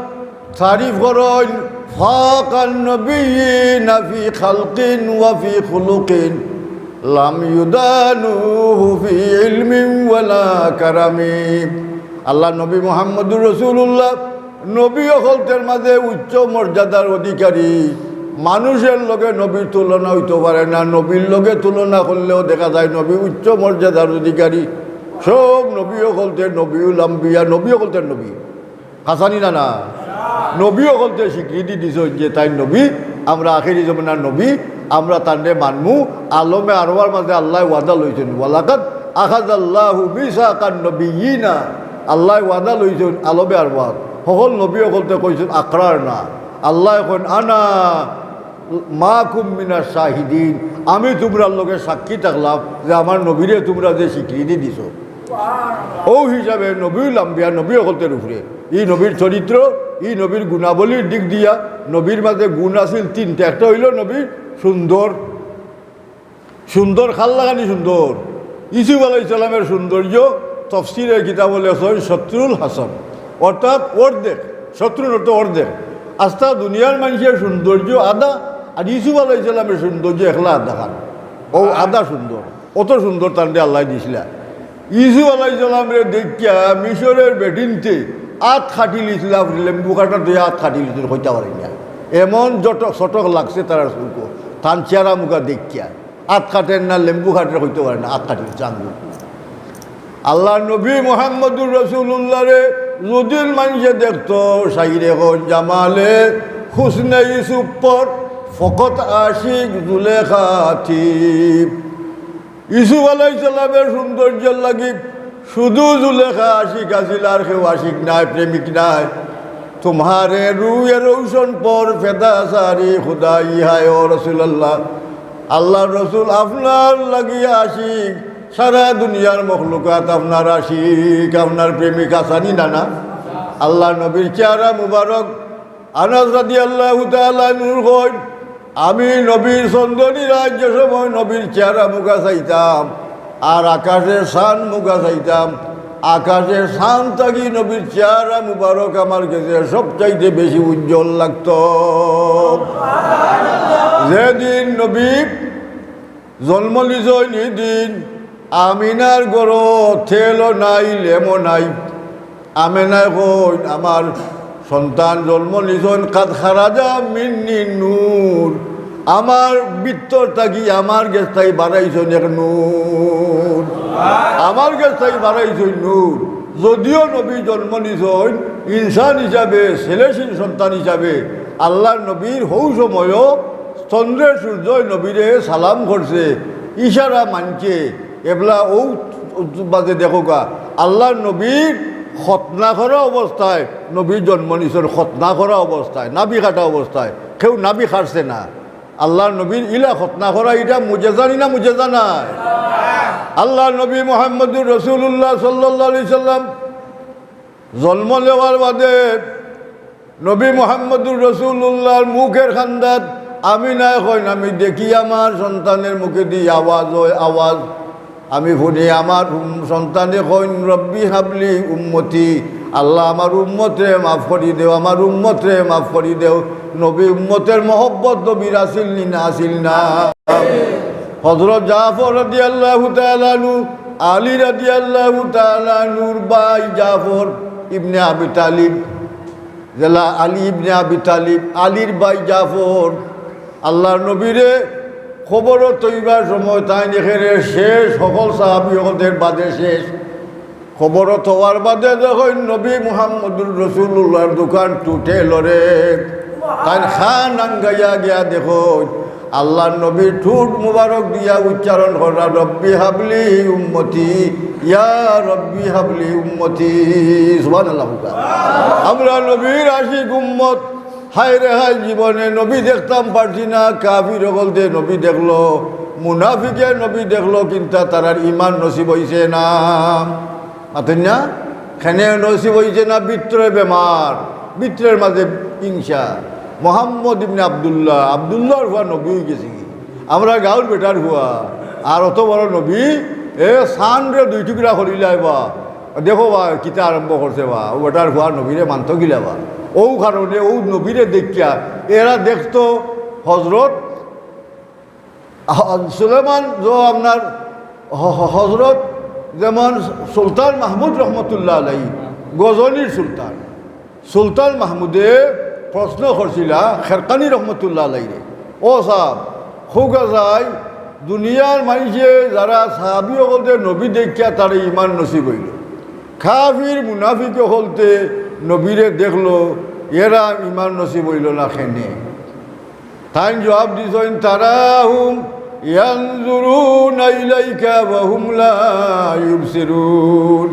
তারিফ করেন, ফাকান নবিয়্যিনা ফি খালকিন ওয়া ফি খুলুকিন লাম ইউদানুহু ফি ইলমিন ওয়ালা কারামিন। আল্লাহ নবী মুহাম্মদুর রাসূলুল্লাহ নবী অকলতের মাঝে উচ্চ মর্যাদার অধিকারী। মানুষের লগে নবীর তুলনা হইতে পারে না, নবীর লগে তুলনা করলেও দেখা যায় নবী উচ্চ মর্যাদার অধিকারী। সব নবী অকলতের নবীউল আম্বিয়া, নবী অকলতের নবী, হাসানি না না, নবী অকলতে স্বীকৃতি দিছে যে তাই নবী, আমরা আখেরি জমানার নবী, আমরা তান্ডে মানমু। আলমে আরওয়ার মাঝে আল্লাহ ওয়াদা লইছেন, ওয়ালাকাদ আখাযাল্লাহু মিসাকান নবিয়্যিনা, আল্লাহ ওয়াদা লইছেন আলমে আরওয়ার সকল নবী অকলতে কইছেন আকরার না। আল্লাহ এখন আনা মাকুম মিনাশ শাহিদিন, আমি তোমরা লোকের সাক্ষী থাকলাম যে আমার নবীরে তোমরা যে স্বীকৃতি দিছ। ও হিসাবে নবীউল আম্বিয়া, নবী অকলতের উপরে এই নবীর চরিত্র, এই নবীর গুণাবলীর দিক দিয়া নবীর মাঝে গুণ আছিল 3টা। একটা হইল নবীর সুন্দর খাল লাগানি সুন্দর। ইসুফ আলাইহিস সালামের সৌন্দর্য তফসিরের কিতাব লেখেন শত্রুল হাসান, অর্থাৎ অর্ধেক, শত্রুর অর্থ অর্ধেক। আস্থা দুনিয়ার মানুষের সৌন্দর্য আদা, আর ইসুফ আলাইহিস সালামের সৌন্দর্য একলা আদা খান, ও আদা সুন্দর, অত সুন্দর তান্ডে আল্লাহ দিছিল। ইসুফ আলাইহিস সালামের দেখিয়া মিশরের বেটিনতে আত খাটি লিছিল, লেম্বু কাটা দিয়ে আত খাটি লিছিল, হইতে পারি না, এমন চটক লাগছে তারা শুল্ক তান চেহারা মুখা দেখিয়া। আত খাটেন না লেম্বু খাটের হইতে পারে না, আত খাটির চাঙ্গু। আল্লাহ নবী মুহাম্মদুর রাসূলুল্লাহ রে যদি মানুষে দেখতো, শাইরে হন জামালে হুসনে ইউসুফ পর ফকত আশিক জুলেখা থিব। ইউসুফ আলাইহিস সালামের সৌন্দর্যের লাগি শুধু জুলেখা আশিক আছিল, আর কেউ আশিক নাই, প্রেমিক নাই। তোমারে রুয়ে রৌশন পর ফেদা সারি খুদা ইহায় ও রাসূলুল্লাহ, আল্লাহ রসুল আপনার লাগিয়া আশিক, সারা দুনিয়ার মখলুকাত আপনার আশিক, আপনার প্রেমিক আসানি নানা। আল্লাহ নবীর চেহারা মুবারক আনাস রাদিয়াল্লাহু তাআলা নূর কইন, আমি নবীর চন্দনী রাজ্য সময় নবীর চেহারা মুখা চাইতাম, আর আকাশের শান মুখা চাইতাম। আকাশের শান থাকি নবীর চেহারা মুবারক আমার কাছে সবচাইতে বেশি উজ্জ্বল লাগত। যেদিন নবী জন্ম লিছেন এদিন আমিনার গড় তেলও নাই, লেমও নাই। আমিনায় কই আমার সন্তান জন্ম লিছেন কাদ খারাজা মিন্নি নূর, আমার ভিতর থাকি আমার গেছ তাই বাড়াইছেন এক নূর, আমার গেছ তাই বাড়াইছেন নূর। যদিও নবী জন্ম নিছেন ইনসান হিসাবে ছেলেশীল সন্তান হিসাবে আল্লাহর নবীর হৌ সময়ও চন্দ্রের সূর্যই নবীরে সালাম করছে ইশারা মানছে এবলা ও বাজে দেখো গা আল্লাহর নবীর খতনা করা অবস্থায় নবীর জন্ম নিছেন খতনা করা অবস্থায় নাবি কাটা অবস্থায় কেউ নাবি খাটছে না আল্লাহর নবীর ইলা খতনা করা এটা মুজেজানি না মুজেজা নাই আল্লাহর নবী মুহাম্মদুর রাসূলুল্লাহ সাল্লাল্লাহু আলাইহি সাল্লাম জন্ম নেওয়ার বাদে নবী মুহাম্মদুর রাসূলুল্লাহর মুখের খান্দাত আমি না কইন আমি দেখি আমার সন্তানের মুখে দিয়ে আওয়াজ হয় আওয়াজ আমি শুনি আমার সন্তানে কইন রব্বি হাবলি উম্মতি আল্লাহ আমার উম্মতে মাফ করি দেও আমার উম্মতে মাফ করি দেও নবী উম্মতের মহব্বত নবীর আসিল নি না আসিল না হযরত জাফর রাদিয়াল্লাহু তাআলা আনহু আলী রাদিয়াল্লাহু তাআলা আনহুর ভাই জাফর ইবনে আবি তালিব জেলা আলী ইবনে আবি তালিব আলীর ভাই জাফর আল্লাহর নবীরে খবর তৈবার সময় তাই এখানে শেষ সকল সাহাবীদের বাদে শেষ খবর হওয়ার বাদে দেখুন নবী মুহাম্মদুর রাসূলুল্লাহর দোকান টুটে লরে তাই খান আঙ্গাইয়া গিয়া দেখুন আল্লাহর নবীর ঠোঁট মুবারক দিয়া উচ্চারণ করা রব্বি হাবলি উম্মতি ইয়া রব্বি হাবলি উম্মতি সুবহানাল্লাহ আমরা নবীর আশিক উম্মত হায় রে হায় জীবনে নবী দেখতাম পারছি না কাফির বলতে নবী দেখলো মুনাফিকে নবী দেখলো কিন্তু তারার ইমান নসিব হইছে না মাতেন না খেনে নসিব হইছে না বিত্রে বেমার বিত্রের মাঝে হিংসা মোহাম্মদ ইবনে আব্দুল্লাহর হুয়া নবী হয়ে গেছি আমরা গাঁর বেটার হুয়া আর অত বড় নবী সান রে দুই টুকরা করিলাই বা দেখো বা কিতা আরম্ভ করছে বা ও বেটার হুয়া নবীরে মানত গিলা বা ও কারণে ও নবীরে দেখিয়া এরা দেখতো হজরত সুলেমান আপনার হজরত যেমন সুলতান মাহমুদ রহমতুল্লাহ আলাই গজনীর সুলতান মাহমুদে প্রশ্ন করছিলা খেরকানি রহমতুল্লাহ আলাইরে ও সাহেব হোগা যায় দুনিয়ার মানুষে যারা সাহাবি হলতে নবী দেখিয়া তারা ইমান নসিব হইল কাফির মুনাফিক হলতে নবীরে দেখলো এরা ইমান নসিব হইল না খেনে তাই জবাব দিছেন তারা হুম ইয়ানজুরুনা ইলাইকা ওয়া হুম লা ইউবসিরুন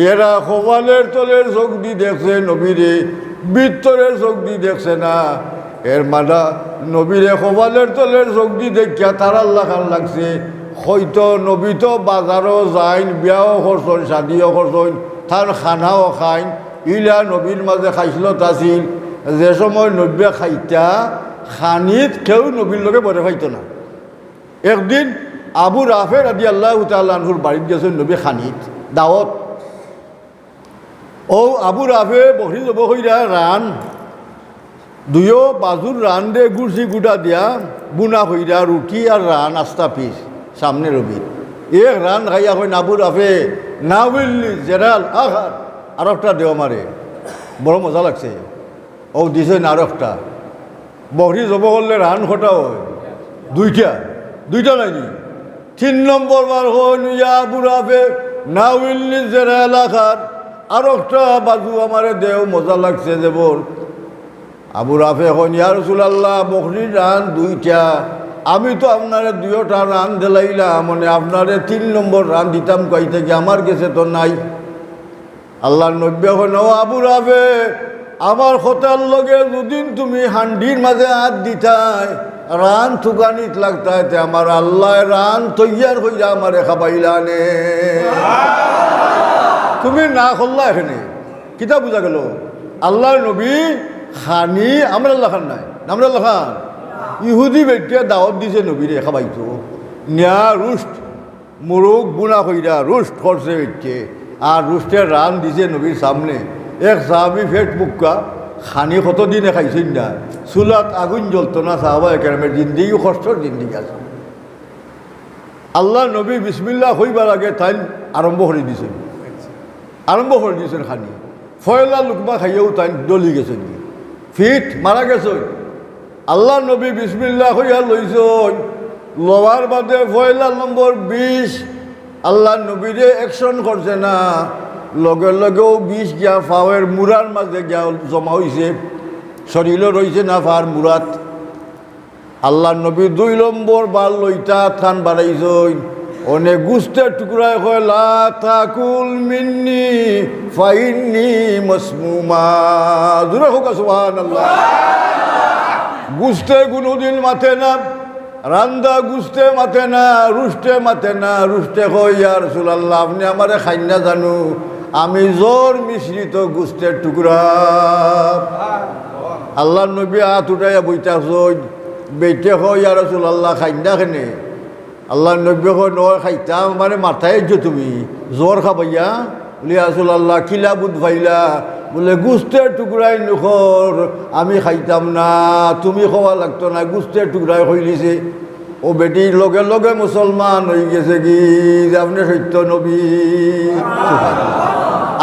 এরা খোবালের তলের চোখ দি দেখছে নবীরে ভিতরের চোখ দি দেখছে না এর মানা নবীরে খোবালের তলের চোখ দি দেখিয়া তার আল্লাহ খান লাগছে হয়তো নবী তো বাজারও যাইন বিয়াও করছেন শাদিও করছেন তার খানাও খাইন ইলা নবীর মাঝে খাইছিল তাছিল যে সময় নব্বে খাইতা খানিত কেউ নবীর লগে বরে খাইত না একদিন আবু রাফে রাদিয়াল্লাহু তাআলা আনহুর বাড়িতে গেছেন নবী খানিত দাওয়াত ও আবু রাফে বকরি যাব হইরা রান দুইও বাজুর রান দে গুড়ছি গুড়া দিয়া বুনা হইরা রুটি আর রান আস্তা পিস সামনে রবি এক রান খাইয়া হয় আবু রাফে না বললি জেরাল আঘাত আর একটা দেও মারে বড় মজা লাগছে ও দিছে না আর একটা বকরি যাব করলে রান খটা হয় দুইটা নাকি 3 নম্বর বার হন ইয়া আবু রাফে না বললি জেরাল আঘাত আর একটা বাজু আমারে দেও মজা লাগছে যে বল আবু রাফে হন ইয়া রাসূলুল্লাহ বকরির রান দুইটা আমি তো আপনারে 2টা রান দিলাইলাম মানে আপনারে 3 নম্বর রান দিতাম কইতে কি আমার কাছে তো নাই আল্লাহর নবী হন ও আবু রাফে আমার কথার লগে যদিন তুমি হান্ডির মাঝে হাত দিতাই রান থুকানিত লাগতাই তে আমার আল্লাহ রান তৈয়ার হইয়া আমারে খাবাইলানে তুমি না করলা এখানে কিতা বুঝা গেল আল্লাহর নবী খানি আমরা আল্লাহ খান নাই আমরা আল্লাহ খান ইহুদি ব্যক্তিয়ে দাওয়াত দিছে নবীরে খাবাইতো নিয়া রুষ্ট মুরুগ বুনা কইরা রুষ্ট করছে ব্যক্তি আর রুষ্টের রান দিছে নবীর সামনে এক সাহাবি ফেট মুক্কা খানি কতদিনে খাইছেন না চুলাত আগুন জ্বলতো না সাহাবা একরামের জিন্দিগি কষ্টর জিন্দিগি আছে আল্লাহ নবী বিসমিল্লাহ হইবার আগে তাই আরম্ভ করে দিয়েছেন খানি ফয়লা লুকমা খাইয়েও তাই ডলি গেছেন ফিট মারা গেছেন আল্লাহ নবী বিসমিল্লাহ হইয়া লইছেন লওয়ার বাদে ফয়লা নম্বর 20 আল্লাহ নবীরে অ্যাকশন করছে না লগে লগেও বিষ গিয়া ফাওয়ের মুরার মাঝে গিয়া জমা হয়েছে, শরীরও রয়েছে না ফার মুরাত। আল্লাহ নবী 2 নম্বর বার লইটা থান বাড়াইছেন, অনেক গুস্তের টুকরায় কয় লা তাকুল মিন্নি ফাইন্নি মাসমুমা। জোরে হোক সুবহানাল্লাহ। গুস্তে কোনোদিন মাথে না, রান্দা গুস্তে মাথে না, রুষ্টে মাথে না। রুষ্টে কই ইয়া রাসূলুল্লাহ আপনি আমারে খাইন না জানো, আমি জোর মিশ্রিত গুস্তের টুকরা। আল্লাহ নবী হাত উঠাইয়া বইতাছেন, বেটে কই ইয়া রাসূলুল্লাহ খাইন না কেনে? আল্লাহ নবী কয় নয় খাইতাম, মানে মাথায় যে তুমি জ্বর খাবাইয়া বলি ইয়া রাসূলুল্লাহ কিলা বুধ ভাইলা? বলে গুস্তের টুকরাই নখর আমি খাইতাম না, তুমি খাওয়া লাগতো না, গুস্তের টুকরাই হইলিছে। ও বেটির লগে লগে মুসলমান হয়ে গেছে কি যে আপনি সত্য নবী।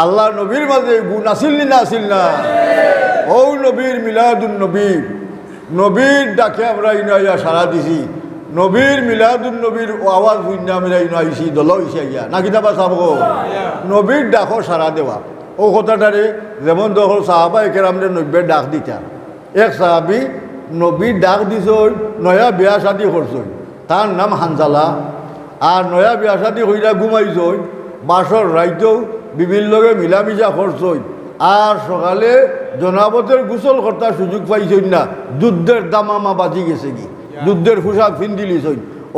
আল্লাহ নবীর মাঝে গুণ আসিল না আসিল না? ও নবীর মিলাদুন নবী, নবীর ডাকে আমরা ইনাইয়া সারা দিছি। নবীর মিলাদুন নবীর আওয়াজ বুঝনা আমরা ইনাইছি দল হইছে ইয়া না কিতাবা চাবো। নবীর ডাকো সারা দেওয়া ও কথাটারে যেমন তখন সাহাবা কেরামরে নব্বের ডাক দিতা। এক সাহাবি নবীর ডাক দিছ, নয়া বিয়া শাদি করছ, তার নাম হানজালা। আর নয়া বিয়া শাদি হইয়া ঘুমাইছ, বাসর রাইতেও বিভিন্ন লগে মিলামিশা করছ। আর সকালে জনাবতের গোসল কর্তার সুযোগ পাইছই না, যুদ্ধের দামামা বাজি গেছে কি, যুদ্ধের পোশাক ফিন্দিলিছ।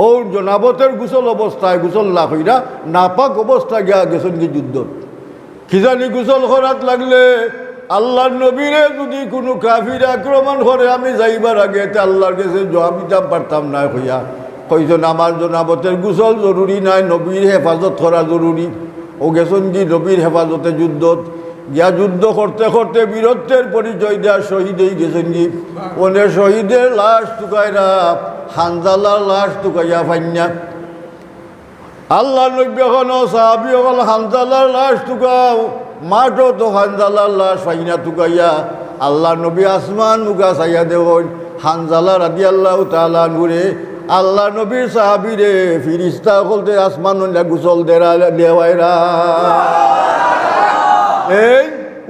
ও জনাবতের গোসল অবস্থায় গোসল না হইরা নাপাক অবস্থা গিয়া গেছেন কি যুদ্ধ। খিজানি গোসল করাত লাগলে আল্লাহ নবীরে যদি কোনো কাফির আক্রমণ করে আমি যাইবার আগে এতে আল্লাহর কাছে জবাব দিতাম পারতাম না হইয়া কইজন আমার জনাবতের গোসল জরুরি নাই, নবীর হেফাজত করা জরুরি। ও গেছেন কি নবীর হেফাজতে যুদ্ধত গিয়া যুদ্ধ করতে করতে বীরত্বের পরিচয় দেওয়া শহীদ হয়ে গেছেন কি। অনেক শহীদের লাশ টুকাইরা হানজালার লাশ টুকাইয়া ফাইনা। আল্লাহ নবী এখনো সাহাবি হল হানজালার লাশ টুকাও, মাঠও তো হানজালার লাশ ফাইনা টুকাইয়া। আল্লাহ নবী আসমান মুখা চাইয়া দেওন হানজালা রাদিয়াল্লাহু তাআলা আনহুরে আল্লাহ নবীর সাহাবিরে ফিরিস্তা বলতে আসমান গোসল দেওয়াইরা। এই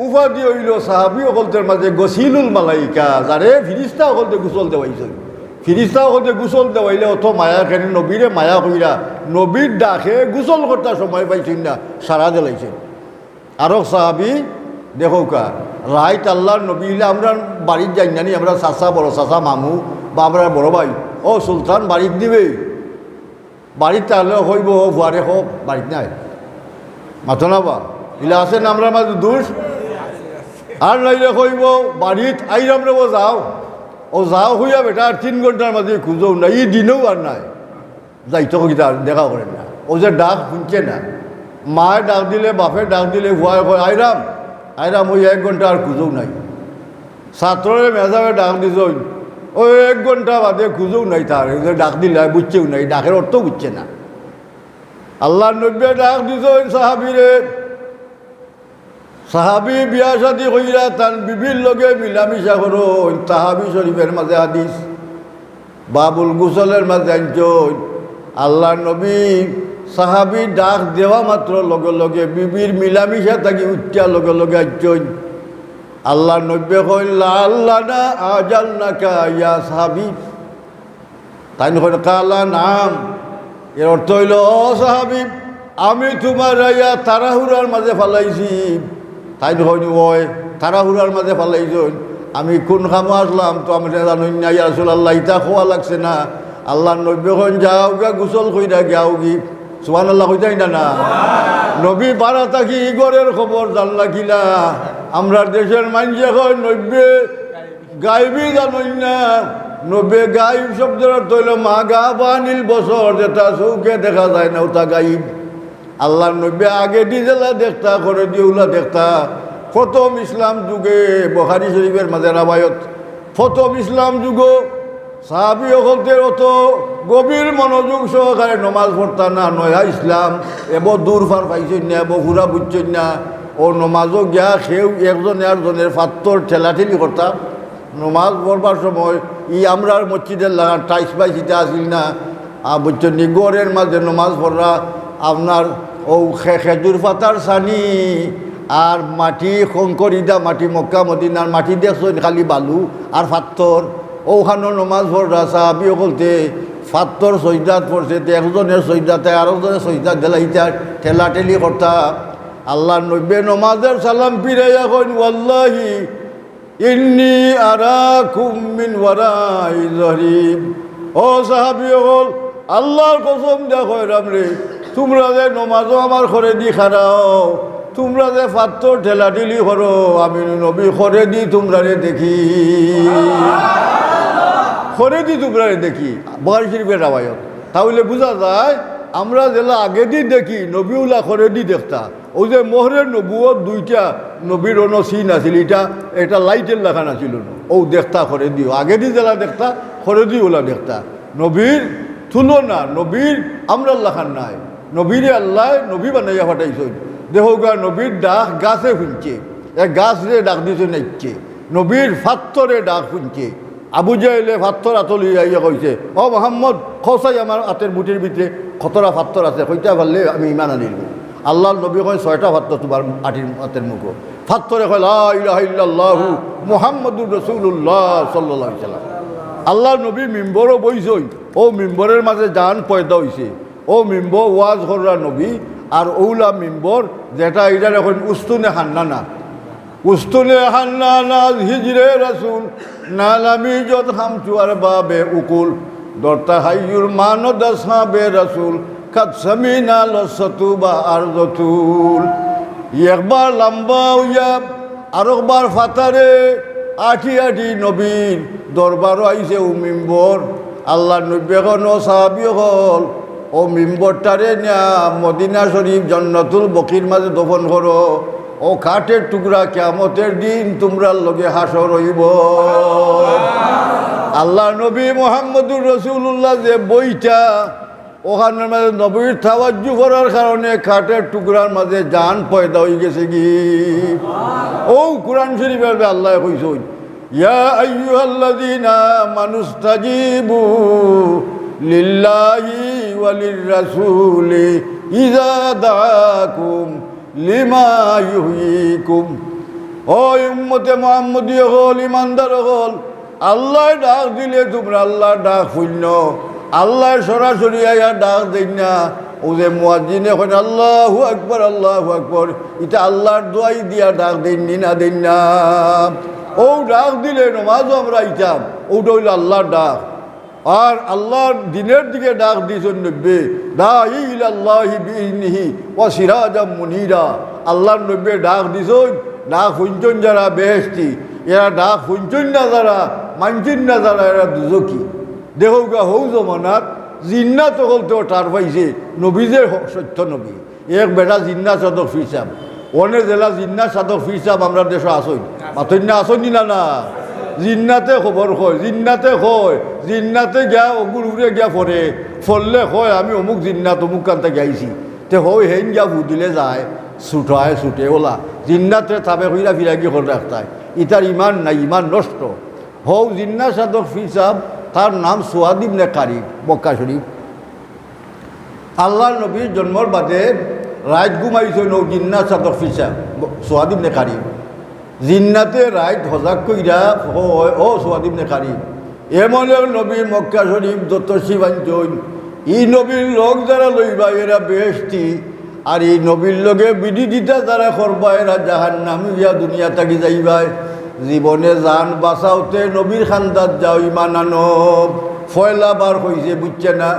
উপাধি হইল সাহাবি অকলতের মাঝে গসিলুল মালাইকা, যারে ফিরিস্তা অকলতে গোসল দেওয়াইছে। ফিরিস্তা অকলতে গোসল দেওয়াইলে অত মায়া কেন নবীরে মায়া কইরা নবীর ডাকে গোসল করতে সময় পাইছেন না, সারা দিলাইছেন। আরো সাহাবি দেখো কা রাইত আল্লাহর নবী হইলে আমরা বাড়ির যাই জানি, আমরা চাচা বড় চাচা মামু বা আমরা বড় ভাই ও সুলতান বাড়ির দিবে, বাড়ির তাহলে হইব ভুয়ারে হোক বাড়িত নাই মাথো না বা ইলা আছেন আমরা মাঝে দোষ। আর নাইলে কইব বাড়িত আইরাম রে ও যাও, ও যাও হইয়া বেটা আর 3 ঘন্টার মাঝে খুঁজো না, ই দিনেও আর নাই যাইতো কিতা দেখা করেন না। ও যে ডাক শুনছে না, মায়ের ডাক দিলে বাপের ডাক দিলে ভুয়ায় কয় আইরাম আইরাম ওই 1 ঘন্টা আর খুঁজো নাই। ছাত্ররে মেজাবে ডাক দিছ ওই 1 ঘন্টা বাদে খুঁজো নাই, তার ডাক দিলে বুঝছেও নাই, ডাকের অর্থ বুঝছে না। আল্লাহ নবী ডাক দিছ সাহাবিরে, সাহাবি বিয়া শাদি কইরা তার বিবির লগে মিলামিশা করো। তাহাবি শরীফের মাঝে হাদিস বাবুল গুসলের মাঝে আনছই আল্লাহ নবী সাহাবি ডাক দেওয়া মাত্র লগে লগে বিবির মিলামিশা থাকি উচ্চা লগে লগে আনছই। আল্লাহ নবী কইলা আল্লাহ না আজাল না কা ইয়া সাহাবি, তাই নয় কালা নাম। এর অর্থ হইল ও সাহাবি আমি তোমার ইয়া তাড়াহুড়ার মাঝে ফালাইছি। তাই হয়নি ওই তাড়াহুড়ার মাঝে ফালাইছেন, আমি কোন খামো আসলাম তো আমি জানুন না ইয়া রাসূলুল্লাহ ইতা খোয়া লাগছে না। আল্লাহ নবী কইন যাও গা গোসল কইরা যাও গি, সুবহানাল্লাহ কইতাই না না। নবী পারা থাকি ইগরের খবর জানলা কিলা। আমরা দেশের মানুষে কয় নব্বে গাইবি জানুন না। নব্বে গাইব শব্দের অর্থ হইল মা গা বা নীল বছর, যেটা চৌকে দেখা যায় না ওটা গাইব। আল্লাহ নবী আগে ডিজেলা দেখতা করে দিউলা দেখতা। প্রথম ইসলাম যুগে বুখারী শরীফের মাঝে রাবায়ত, প্রথম ইসলাম যুগ সাহাবি হলতে অত গভীর মনোযোগ সহকারে নমাজ পড়তা না। নয়া ইসলাম এব দূর ফার পাইছেন না, এব ঘুরা বুঝছেন না। ও নমাজও গিয়া সেও একজন একজনের ফাত্তর ঠেলাঠেলি করতাম। নমাজ পড়বার সময় আমরার মসজিদের লাগা টাইস বাইসিতে আসিল না, বুঝছেন নি গড়ের মাঝে নমাজ পড়রা আপনার ও খেজুর পাতার সানি আর মাটি খঙ্করিদা মাটি মক্কা মদিনার মাটি দেখছেন খালি বালু আর ফাত্তর ওখানো নমাজ পড়া সাহাবি বলতে ফাত্তর সৈদাত পড়ছে একজনের সৈদাতে আরেকজনের সৈদাত ঢেলাইতা ঠেলাঠেলি করতা আল্লাহ নব্বে নমাজের সালাম ফিরে এখন ওয়াল্লাহি ইন্নি আরাকুম মিন ওয়ারাই যহরিব ও সাহাবি হল আল্লাহর কসম দেখো রে তোমরা যে নমাজও আমার ঘরে দি খারাও তোমরা যে ফাত্তর ঠেলাঠেলি করো আমি নবী ঘরে দি তোমরা দেখি ঘরে দি তোমরা দেখি বুখারী শরীফের রাওয়ায়াত তাহলে বোঝা যায় আমরা যেলা আগে দি দেখি নবীউল্লাহ ঘরে দি দেখতা ওই যে মোহরের নবুয়ত দুইটা নবীর অন্য সিন আছিল এটা লাইটের লেখা নাছিল ও দেখতা ঘরে দিও আগে দি জেলা দেখতা ঘরে দি ওলা দেখতা নবীর তুলনা নবীর আমরা লেখার নাই নবীরে আল্লাহ নবী বানাইয়া ফাটাইছেন দেহগা নবীর ডাক গাছে শুনছে এক গাছ রে ডাক দিছে নাইছে নবীর ফাত্তরে ডাক শুনছে আবু জাহেলে ফাত্তর আতলি আইয়া কইছে ও মোহাম্মদ খসাই আমার হাতের মুঠির ভিতরে কতটা ফাত্তর আছে কইটা পারলে আমি ইমান আনিব আল্লাহর নবী কয় 6টা ফাত্তর তোমার হাতের মুখ ফাত্তরে কয় লা ইলাহা ইল্লাল্লাহু মুহাম্মাদুর রাসূলুল্লাহ সাল্লাল্লাহু আলাইহি সাল্লাম আল্লাহর নবী মিম্বরও বইছই ও মিম্বরের মাঝে জান পয়দা হইছে ও মিম্বর ওয়াজ করার নবী আর ওলা মিম্বর যেটা এটার এখন উস্তুনে হান্নানা উস্তুনে হান্নানা হিজরে রাসূল নালামি যত হামচুয়ার বাবে উকুল দরতা হাইয়ুর মানদ সাহাবে রাসূল কাদ সামিনা লসতু বা আরজতুল একবার লম্বা হইয়া আরেকবার ফাতারে আঠি আঠি নবীর দরবারও আইছে ও মিম্বর আল্লাহ নবী এখন সাহাবী হল ও মিম্বরটারে নিয়া মদিনা শরীফ জান্নাতুল বকির মাঝে দফন করো ও কাঠের টুকরা কিয়ামতের দিন তোমরা লগে হাসর হইব আল্লাহ নবী মুহাম্মদুর রাসূলুল্লাহ যে বইটা ওখানের মাঝে নবীর তাওয়াজ্জু করার কারণে কাঠের টুকরার মাঝে জান পয়দা হয়ে গেছে কি ও কুরআন শরীফের আল্লাহ কইছেন ইয়া আইয়ুহাল্লাযীনা আমানুস্তাজিবু লিল্লাহি ওয়ালির রাসূলি ইযা দাআকুম লিমা ইউহয়িকুম ও উম্মতে মুহাম্মদী হল ইমানদার হল আল্লাহ ডাক দিলে তোমরা আল্লাহ ডাক শূন্য আল্লাহ সরাসরি আয়া ডাক দেন না ও যে মুয়াজ্জিনে কয় আল্লাহু আকবার এটা আল্লাহর দোয়াই দিয়া ডাক দেন না দেন না ও ডাক দিলে নমাজও আমরা আইতাম ওটা হইল আল্লাহর ডাক আর আল্লাহর দিনের দিকে ডাক দিয়েছেন নব্বে দাঈ ইলাল্লাহি বিইজনিহি ওয়া সিরাজাম মুনীরা আল্লাহর নব্বে ডাক দিয়েছেন ডাক শুনছেন যারা বেহেশতি এরা ডাক শুনছেন না যারা মানছেন না যারা এরা দুজকি দেহগা হৌ জমানাত জিন্নাত হলতে টার পাইছে নবী যে সত্য নবী এক বেটা জিন্না সাদক ফিরসাম অনেক জেলা জিন্না সাদক ফিরসাম আমরা দেশ আসইন মাতন্যা আসনি না জিন্নাতে খবর হয় জিন্নাতে গিয়া অগুর উড়ে গিয়া ফরলে হয় আমি অমুক জিন্নাত অমুক কান্তে গাইছি তে হয় হেন গিয়া বুদিলে যায় ছুটে ওলা জিন্নাতে থাবে হইরা ফিরাগি করে রাখতায় ইতার ইমান নাই ইমান নষ্ট হও জিন্না সাদক ফিরসাম তার নাম সুয়াদ ইবনে কারিব মক্কা শরীফ আল্লাহর নবীর জন্মর বাদে রাত ঘুমাইছে নৌ জিন্না সাদক ফিরসাম সুয়াদ ইবনে কারিব জিন্নাতে রাইত হজাক কইরা ও সুয়াদ ইবনে কারিব এমন নবী মক্কা শরীফ যত শিবাঞ্চন ই নবীর লোক যারা লইবা এরা বেহেশতি আর এই নবীর লগে বিধিদিতা যারা করবা এরা জাহান্নামী ইয়া দুনিয়া থাকি যাইবাই জীবনে জান বাঁচাওতে নবীর খান্দাত যাও ইমান আনো পয়লাবার হয়েছে বুঝছে না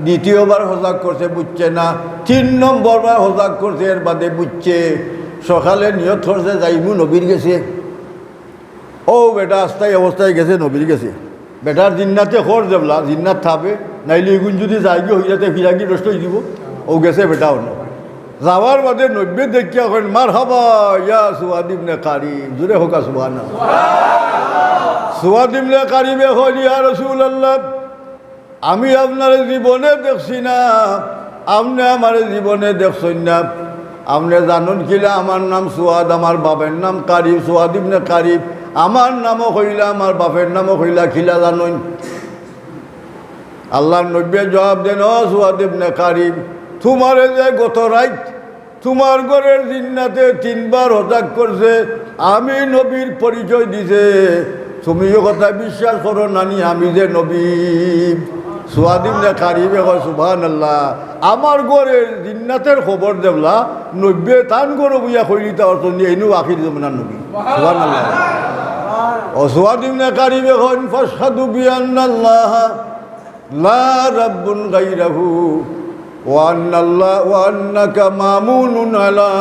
দ্বিতীয়বার হজাক করছে বুঝছে না 3 নম্বরবার হজাক করছে এর বাদে বুঝছে সকালে নিয়ত করছে যাইমু নবীর গেছে ও বেটা আস্থায় অবস্থায় গেছে নবীর গেছে বেটার জিন্নাতে খর দেবলা জিন্নাত থাকবে নাইলে এগুন যদি যাইগি হয়ে যাতে ফিরাগি নষ্ট হয়ে দিব ও গেছে বেটা অন্য যাওয়ার বাদে নব্বে দেখিয়া করেন মার হাবা ইয়া সুয়াদ ইবনে কারিব জুড়ে হোকা সুবহানাল্লাহ সুয়াদ ইবনে কারিবে হল ইয়া রাসূলুল্লাহ আমি আপনার জীবনে দেখছি না আপনি আমার জীবনে দেখছেন না আপনি জানুন কিলা আমার নাম সুয়াদ আমার বাপের নাম কারিব সুয়াদ ইবনে কারিব আমার নামও হইলা আমার বাপের নামও হইলা খিলা জানুন আল্লাহর নবী জবাব দেন ও সুয়াদ ইবনে কারিব তোমারে যে গত রাত তোমার ঘরের জিন্নাতে 3 বার হতাক করছে, আমি নবীর পরিচয় দিছে, তুমিও কথা বিশ্বাস করো নানি আমি যে নবী? সুয়াদিম না কারিবে কয় সুবহানাল্লাহ, আমার ঘরের জিন্নাতের খবর দেবলা 90 তান গরু বুয়া কইলিতা অর্থ নিয়ে এনু আখির জমানার নবী। সুবহানাল্লাহ। ও সুয়াদিম না কারিবে কয় ফাশহাদু বিআন্নাল্লাহ লা রাব্বুন গায়রাহু ওয়া আন্নাকা মামুনুন আলা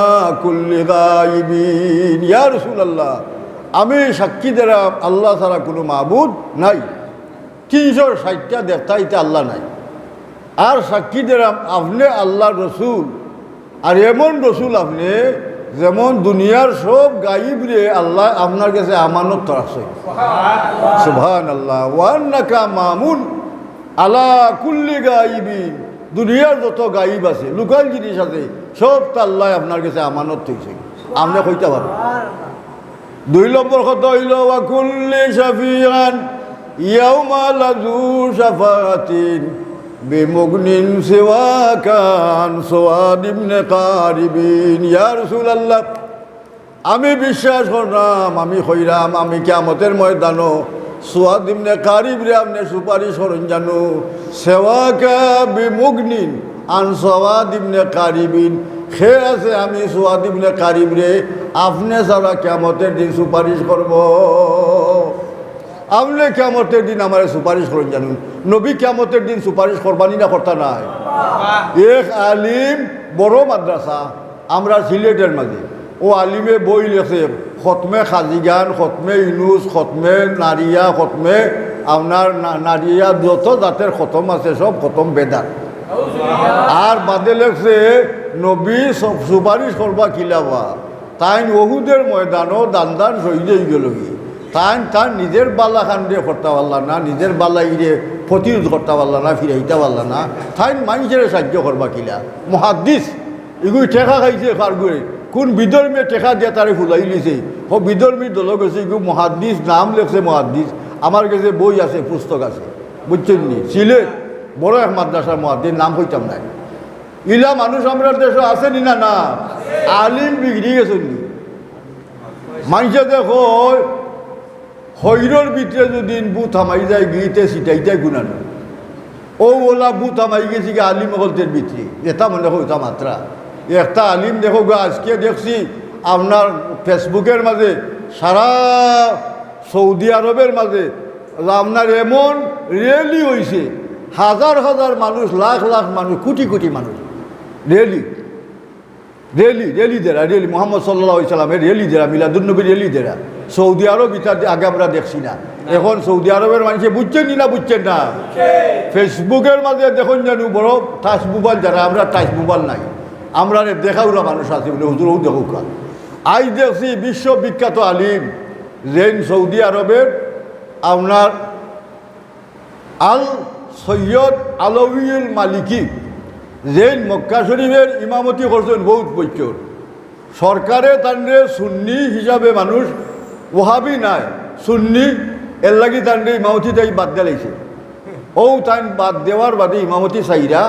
কুল্লি গায়বিন। ইয়া রাসূলুল্লাহ, আমি সাক্ষী দিলাম আল্লাহ ছাড়া কোনো মাবুদ নাই, 360টা দেবতা ইতে আল্লাহ নাই। আর সাক্ষী দিলাম আপনি আল্লাহর রসুল, আর এমন রসুল আপনি যেমন দুনিয়ার সব গাইব রে আল্লাহ আপনার কাছে আমানত রাখছে। সুবহানাল্লাহ। ওয়া আন্নাকা মামুন আলা কুল্লি গাইবিন, দুনিয়ার যত গাইব আছে লোকাল জিনিস আছে সব তো আল্লাহ আপনার কাছে আমানত হয়েছে, আপনি কইতে পারেন। 2 নম্বর কথা হইল ওয়া কুল্লি শাফিআন ইয়াউমা লাযু শাফাআতিন বিমুগনিন সিওয়াকান সুয়াদ ইবনে কারিবিন। ইয়া রাসূলুল্লাহ, আমি বিশ্বাস করলাম, আমি কইরাম আমি কিয়ামতের ময়দানো সুয়াদ ইবনে কারিবরে আপনি সুপারিশ করেন জানো, সেওয়াকা বিমুগনিন আন সুয়াদ ইবনে কারিবিন, খে আছে আমি সুয়াদ ইবনে কারিবরে আপনি ছাড়া কিয়ামতের দিন সুপারিশ করব। আপনি কিয়ামতের দিন আমার সুপারিশ করেন জানুন, নবী কিয়ামতের দিন সুপারিশ করবানি না করতা নাই? এক আলিম বড় মাদ্রাসা আমরা সিলেটের মাঝে, ও আলিমে বই লেখে খতমে খাজিগান, খতমে ইনুস, খতমে নারিয়া, খতমে আপনার নারিয়া, যত জাতের খতম আছে সব খতম বেদাত। আর বাদে লেখছে নবী সব সুপারিশ করবা কিলাবা, তাই ওহুদের ময়দানও দান শহীদ হয়ে গেল, তাই নিজের বালা খান দিয়ে করতে পারলা না, নিজের বালা ইরে প্রতিরোধ করতে পারলা না, ফিরাইতে পারলা না, তাই মানুষের সাহায্য করবা কিলা। মহাদ্দিস এগুলি টেকা খাইছে কারগুড়ে, কোন বিধর্মী টেকা দিয়ে তারে ফুলাই লিছে, ও বিধর্মী দল গেছে এগুলো মহাদ্দিস, নাম লেখছে মহাদ্দিস, আমার কাছে বই আছে, পুস্তক আছে, বুঝছেন নি? সিলেট বড় এক মাদ্রাসার মহাদ্দিস, নাম হইতাম নাই। ইলা মানুষ আমরা দেশে আসেনি না? না, আলিম বিগড়ি গেছেন নি। মানুষে দেখো হৈরর ভিতরে যদি বু থামাই যায় গিয়েতে সিটাইতে গুণানো, ও ওলা বু থামাই গেছি গিয়ে আলিম হলতের ভিতরে, এটা মনে হইতা মাত্রা। একটা আলিম দেখো গো, আজকে দেখছি আপনার ফেসবুকের মাঝে, সারা সৌদি আরবের মাঝে আপনার এমন র্যালি হয়েছে, হাজার হাজার মানুষ, লাখ লাখ মানুষ, কোটি কোটি মানুষ, র্যালি র্যালি র্যালি দেরা, র্যালি মোহাম্মদ সাল্লাল্লাহু আলাইহি সাল্লামের র্যালি দেরা, মিলাদুন্নবী র্যালি দেরা। সৌদি আরব ইত্যাদি আগে আমরা দেখছি না, এখন সৌদি আরবের মানুষে বুঝছেন না, বুঝছেন না? ফেসবুকের মাঝে দেখুন জানো বড় টাচ মোবাইল, যারা আমরা টাচ মোবাইল নাই, আমরা দেখাওরা মানুষ আছে বলে হুজুরও দেখুক। আজ দেখছি বিশ্ববিখ্যাত আলিম জেন সৌদি আরবের আপনার আল সৈয়দ আলউল মালিকি, জেন মক্কা শরীফের ইমামতি করছেন বহুত বছর। সরকারে তান্ডে সুন্নি হিসাবে মানুষ, ওহাবি নাই, সুন্নি এর লাগি তান্ডে ইমামতি তাই বাদ দিলাইছে। ও তাই বাদ দেওয়ার বাদে ইমামতি চাইরা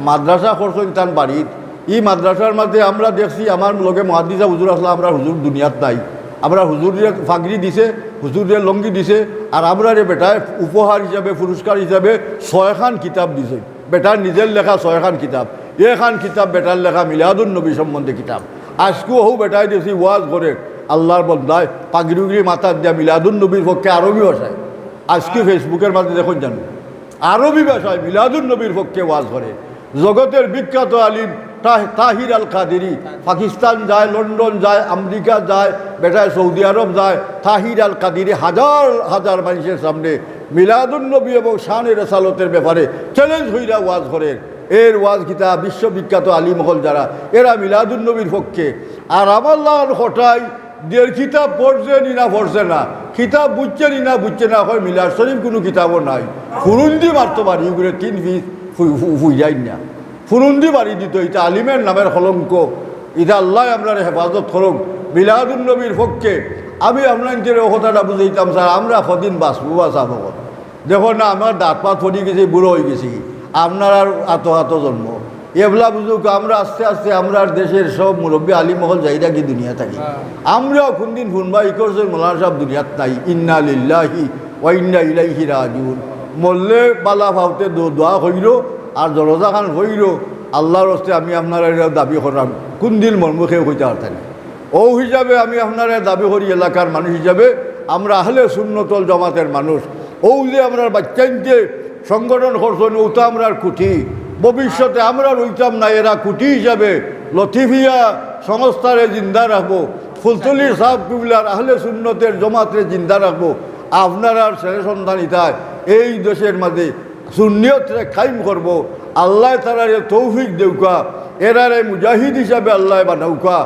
মাদ্রাসা করছেন তান বাড়িত। এই মাদ্রাসার মধ্যে আমরা দেখছি, আমার লগে মুহাদ্দিস হুজুর আসলে, আমরা হুজুর দুনিয়াত নাই, আমরা হুজুরে ফাগরি দিছে, হুজুরে লঙ্গি দিছে, আর আমরা রে বেটায় উপহার হিসাবে, পুরস্কার হিসাবে 6 খান কিতাব দিছে। বেটার নিজের লেখা 6 খান কিতাব, এখান কিতাব বেটার লেখা মিলাদুন নবী সম্বন্ধে কিতাব। আজকেও হৌ বেটাই দিয়েছি ওয়াজ করে আল্লাহর বন্দায় পাগড়ি মাথার দিয়া মিলাদুন নবীর পক্ষে আরবি ভাষায়, আজকে ফেসবুকের মাঝে দেখুন জানো আরবি ভাষায় মিলাদুন নবীর পক্ষে ওয়াজ করে। জগতের বিখ্যাত আলিম তাহির আল কাদেরি পাকিস্তান যায়, লন্ডন যায়, আমেরিকা যায়, বেটায় সৌদি আরব যায়। তাহির আল কাদেরি হাজার হাজার মানুষের সামনে মিলাদুন নবী এবং শানে রেসালতের ব্যাপারে চ্যালেঞ্জ হইরা ওয়াজ করেন। এর ওয়াজ কিতাব বিশ্ববিখ্যাত আলিমহল যারা, এরা মিলাদুন নবীর পক্ষে। আর আমার হঠাই দের কিতাব পড়ছে নি না পড়ছে না, কিতাব বুঝছে নি না বুঝছে না, হয় মিলাদ শরীফ কোনো কিতাবও নাই। ফুরুন্দি মারতো বাড়ি ঘুরে 3 পিস ফুই যাই না, ফুরুন্দি বাড়ি দিত। এটা আলিমের নামের কলঙ্ক, এটা আল্লাহ আপনার হেফাজত করুক। মিলাদুন নবীর পক্ষে আমি আপনার কথাটা বুঝাইতাম, স্যার আমরা কদিন বাঁচবো বা চাবো, দেখো না আমার দাঁত পাত ফটি গেছে, বুড়ো হয়ে গেছি, আপনার আর আত জন্ম। এবলা বুঝুক আমরা আস্তে আস্তে আমরা দেশের সব মুরব্বী আলী মহল যাইরা কি দুনিয়া থাকি আমরাও কোনদিন শুনবা ই করছে মোলানা সাহেব দুনিয়াত নাই ইন্না লিল্লাহি ওয়া ইন্না ইলাইহি রাজিউন মরলে বালা ভাবতে দোয়া হইল আর দরজা খান হইল আল্লাহর হস্তে আমি আপনার দাবি করাম কোন দিন মর্মুখে হইতে পারতেন ও হিসাবে আমি আপনার দাবি করি এলাকার মানুষ হিসাবে আমরা আহলে সুন্নতল জামাতের মানুষ ও যে আমরা বাচ্চাইনকে সংগঠন করছেন ওটা আমরা কুঠি ভবিষ্যতে আমরা রইতাম না এরা কুঠি হিসাবে লতিফিয়া সংস্থারে জিন্দা রাখবো ফুলতলির সাহেব কুবিলার আহলে সুন্নতের জমাতের জিন্দা রাখবো আপনার আর ছেলে সন্তান ইতায় এই দেশের মাঝে সুন্নিয়তরে কায়েম করব আল্লাহ তারারে তৌফিক দেউকা এরারে মুজাহিদ হিসাবে আল্লাহ বানাউকা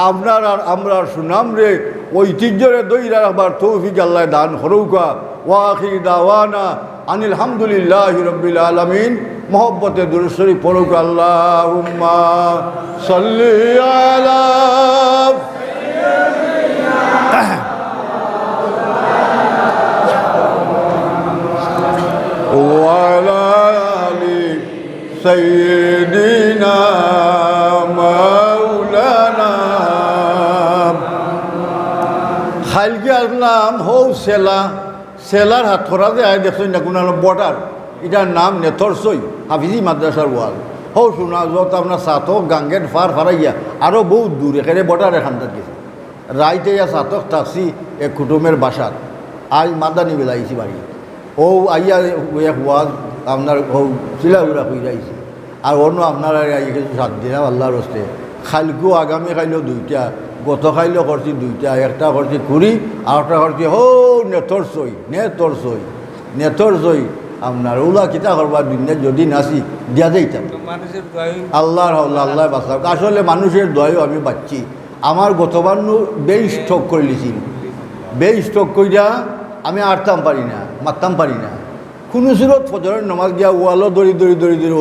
আপনার আর আমরা সুনাম রে ঐতিহ্যরে দইরা রাখবার তৌফিক আল্লাহ দান করৌকা ওয়াখির দাওয়ানা আনিল হামদুলিল্লাহি রাব্বিল আলামিন মোহব্বতে দুরূদ শরীফ পড়ুক আল্লাহুম্মা সাল্লি আলা ওয়ালা আলি সাইয়্যিদিনা মাওলানা খাইলকে আসলাম হৌ সেলার হাত খরা যে আয় দেখছেন না কোনো বর্ডার এটার নাম নেথরসই হাফিজি মাদ্রাসার ওয়াল হৌ শোনা যত আপনার সাতক গাঙ্গের ফারাইয়া আরও বহুত দূর এখানে বর্ডার এখানটার গেছে রাইতে ইয়া সাতক থাকছি এক কুটুমের বাসাত আজ মাদানি বেলাইছি বাড়ি ও আইয়া এক ওয়াজ আপনার হৌ চিলাগুড়া হয়ে যাইছি আর অন্য আপনারা আই গেছে 7 দিন আল্লাহর হস্তে খাইলকেও আগামী খাইলেও 2টা গত খাইলেও করছি 2টা একটা করছি 20 আর একটা করছি নেথরসই আপনার ওলা কিতা করবার দুনিয়া যদি নাসি দিয়া যাইতাম আল্লাহর আল্লাহ বাঁচাক আসলে মানুষের দয়াও আমি বাচ্ছি আমার গতবার স্ট্রোক করে লিছিল স্ট্রোক কইরা আমি আটতাম পারি না মারতাম পারি না কোনো সুরত ফজরের নমাজ গিয়া ওয়ালও দড়ি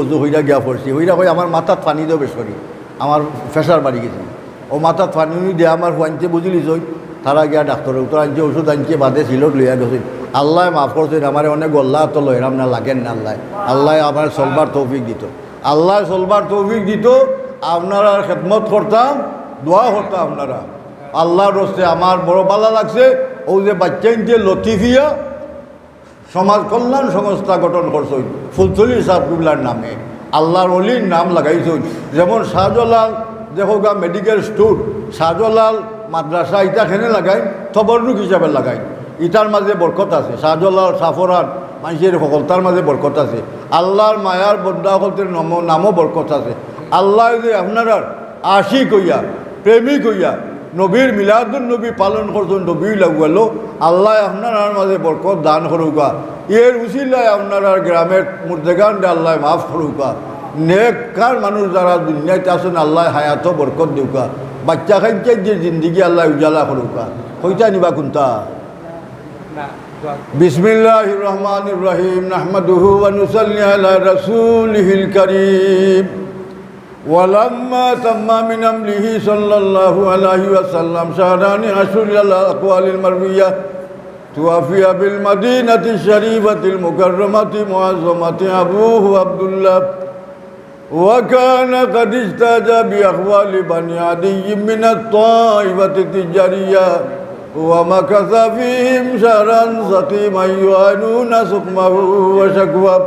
অজু হইরা গিয়া পড়ছি হইরা কই আমার মাথাত পানি দেও বেসরি আমার প্রেশার বাড়ি গেছে ও মাথাত পানি দিয়ে আমার আনছে বুঝলিস ওই তারা গিয়া ডাক্তারের উত্তর আনছে ওষুধ আনছে বাদে সিলট লইয়া গেছে আল্লাহ মাফ করছেন আমার অনেক গল্লা তো লইরাম না লাগেন না আল্লাহ আমার চলবার তৌফিক দিত আপনারা খেদমত করতাম দোয়া করতাম আপনারা আল্লাহর রস্তে আমার বড় ভালো লাগছে ও যে বাচ্চাইনকে লতিফিয়া সমাজ কল্যাণ সংস্থা গঠন করছেন ফুলতলি সাহেবুল্লার নামে আল্লাহর অলির নাম লাগাইছেন যেমন শাহজালাল দেখো গা মেডিকেল স্টোর শাহজালাল মাদ্রাসা ইটাখানে লাগাই তবরনুক হিসাবে লাগাই ইটার মাঝে বরকত আছে শাহজালাল সাফরান মানুষের সকলতার মাঝে বরকত আছে আল্লাহর মায়ার বন্ধা সকলদের নামও বরকত আছে আল্লাহ যে আপনার আশিক হইয়া প্রেমিক হইয়া নবীর মিলাদুন নবী পালন করছেন নবী লাগালো আল্লাহ আপনার মাঝে বরকত দান করুকা এর উচিলায় আপনার গ্রামের মুর্দেগান আল্লাহ মাফ করুকা নেককার মানুষ যারা দুনিয়াতে আছেন আল্লাহ হায়াত বরকত দিউকা বাচ্চা খাইতে যে জিন্দগি আল্লাহ উজালা করুকা কইতা নিবা কোনটা বিসমিল্লাহির রহমানির রহিম নাহমাদুহু ওয়া নুসাল্লি আলা রাসূলিহিল কারীম ولما تم من أمره صلى الله عليه وسلم شهران أشهر الأقوال المروية توفي بالمدينة الشريفة المكرمة معظمة أبوه عبد الله وكان قد اجتاز بأخوال بني عدي من الطائفة التجارية ومكث فيهم شهرا سقيما يعانون سقمه وشكواه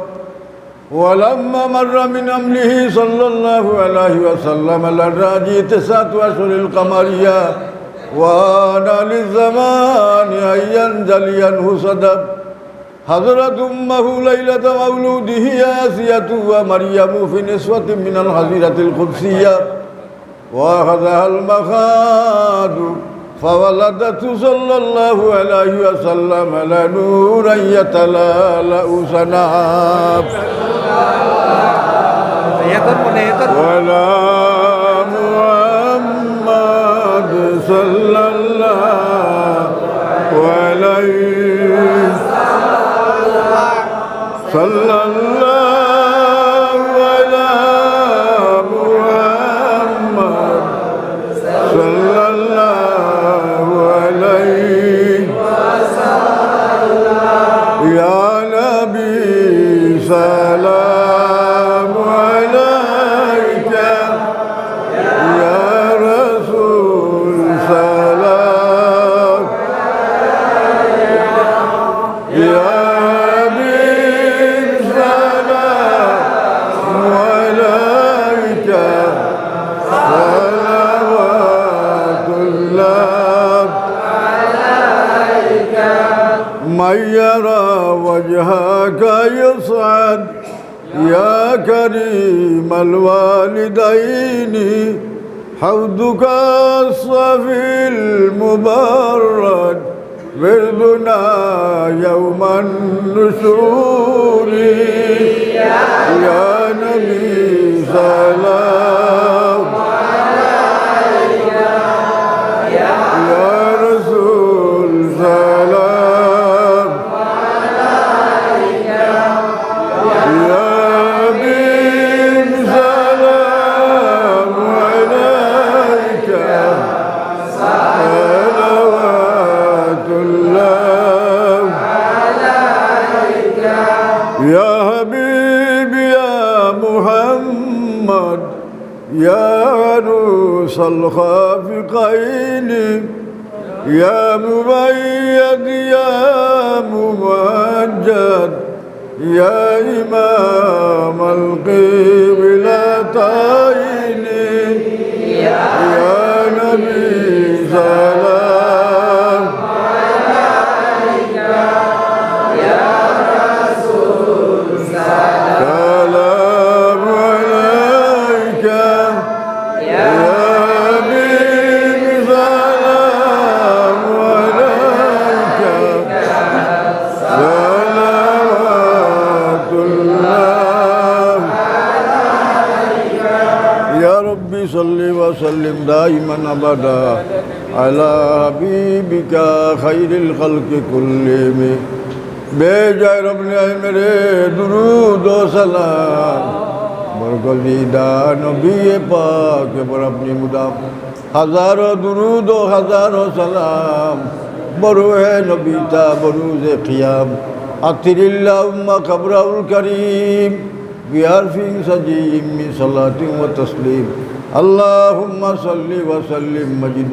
ولما مر من أمره صلى الله عليه وسلم الراجي 9 أشهر القمرية وأنا للزمان أن ينجلي عنه صدب حضرت أمه ليلة مولوده آسية ومريم في نسوة من الحزيرة القدسية وأخذها المخاض فولدته صلى الله عليه وسلم على نورا يتلالأ سناب ولا محمد صلى الله عليه صلى الله على محمد صلى الله عليه يا نبي سلام عليك يسعد يا كريم الوالدين حوضك الصفي المبرد وردنا يوم النشور يا نبي سلام يا رسول سلام يا حبيب سلام عليك صلوات الله يا حبيب يا محمد يا عروس الخافقين يا مبيد يا ممجد يا إمام القبلتين يا نبي سلام سلام عليك يا حبيب سلام عليك صلوات الله يا ربي صل وسلم دائما أبدا على حبيبك خير الخلق كلهم बेजाय रब ने मेरे दुरूद व सलाम बरगज़ीदा नबी पाक पर अपनी मुदाम हज़ारों दुरूद व हज़ारों सलाम बरुए नबी ता बरूज़ क़ियाम अतिरिल्लाहुम्मा क़ब्रहुल करीम बिहर्फ़िन सजीम मिन सलातिन व तस्लीम अल्लाहुम्मा सल्लि व सल्लिम मजिद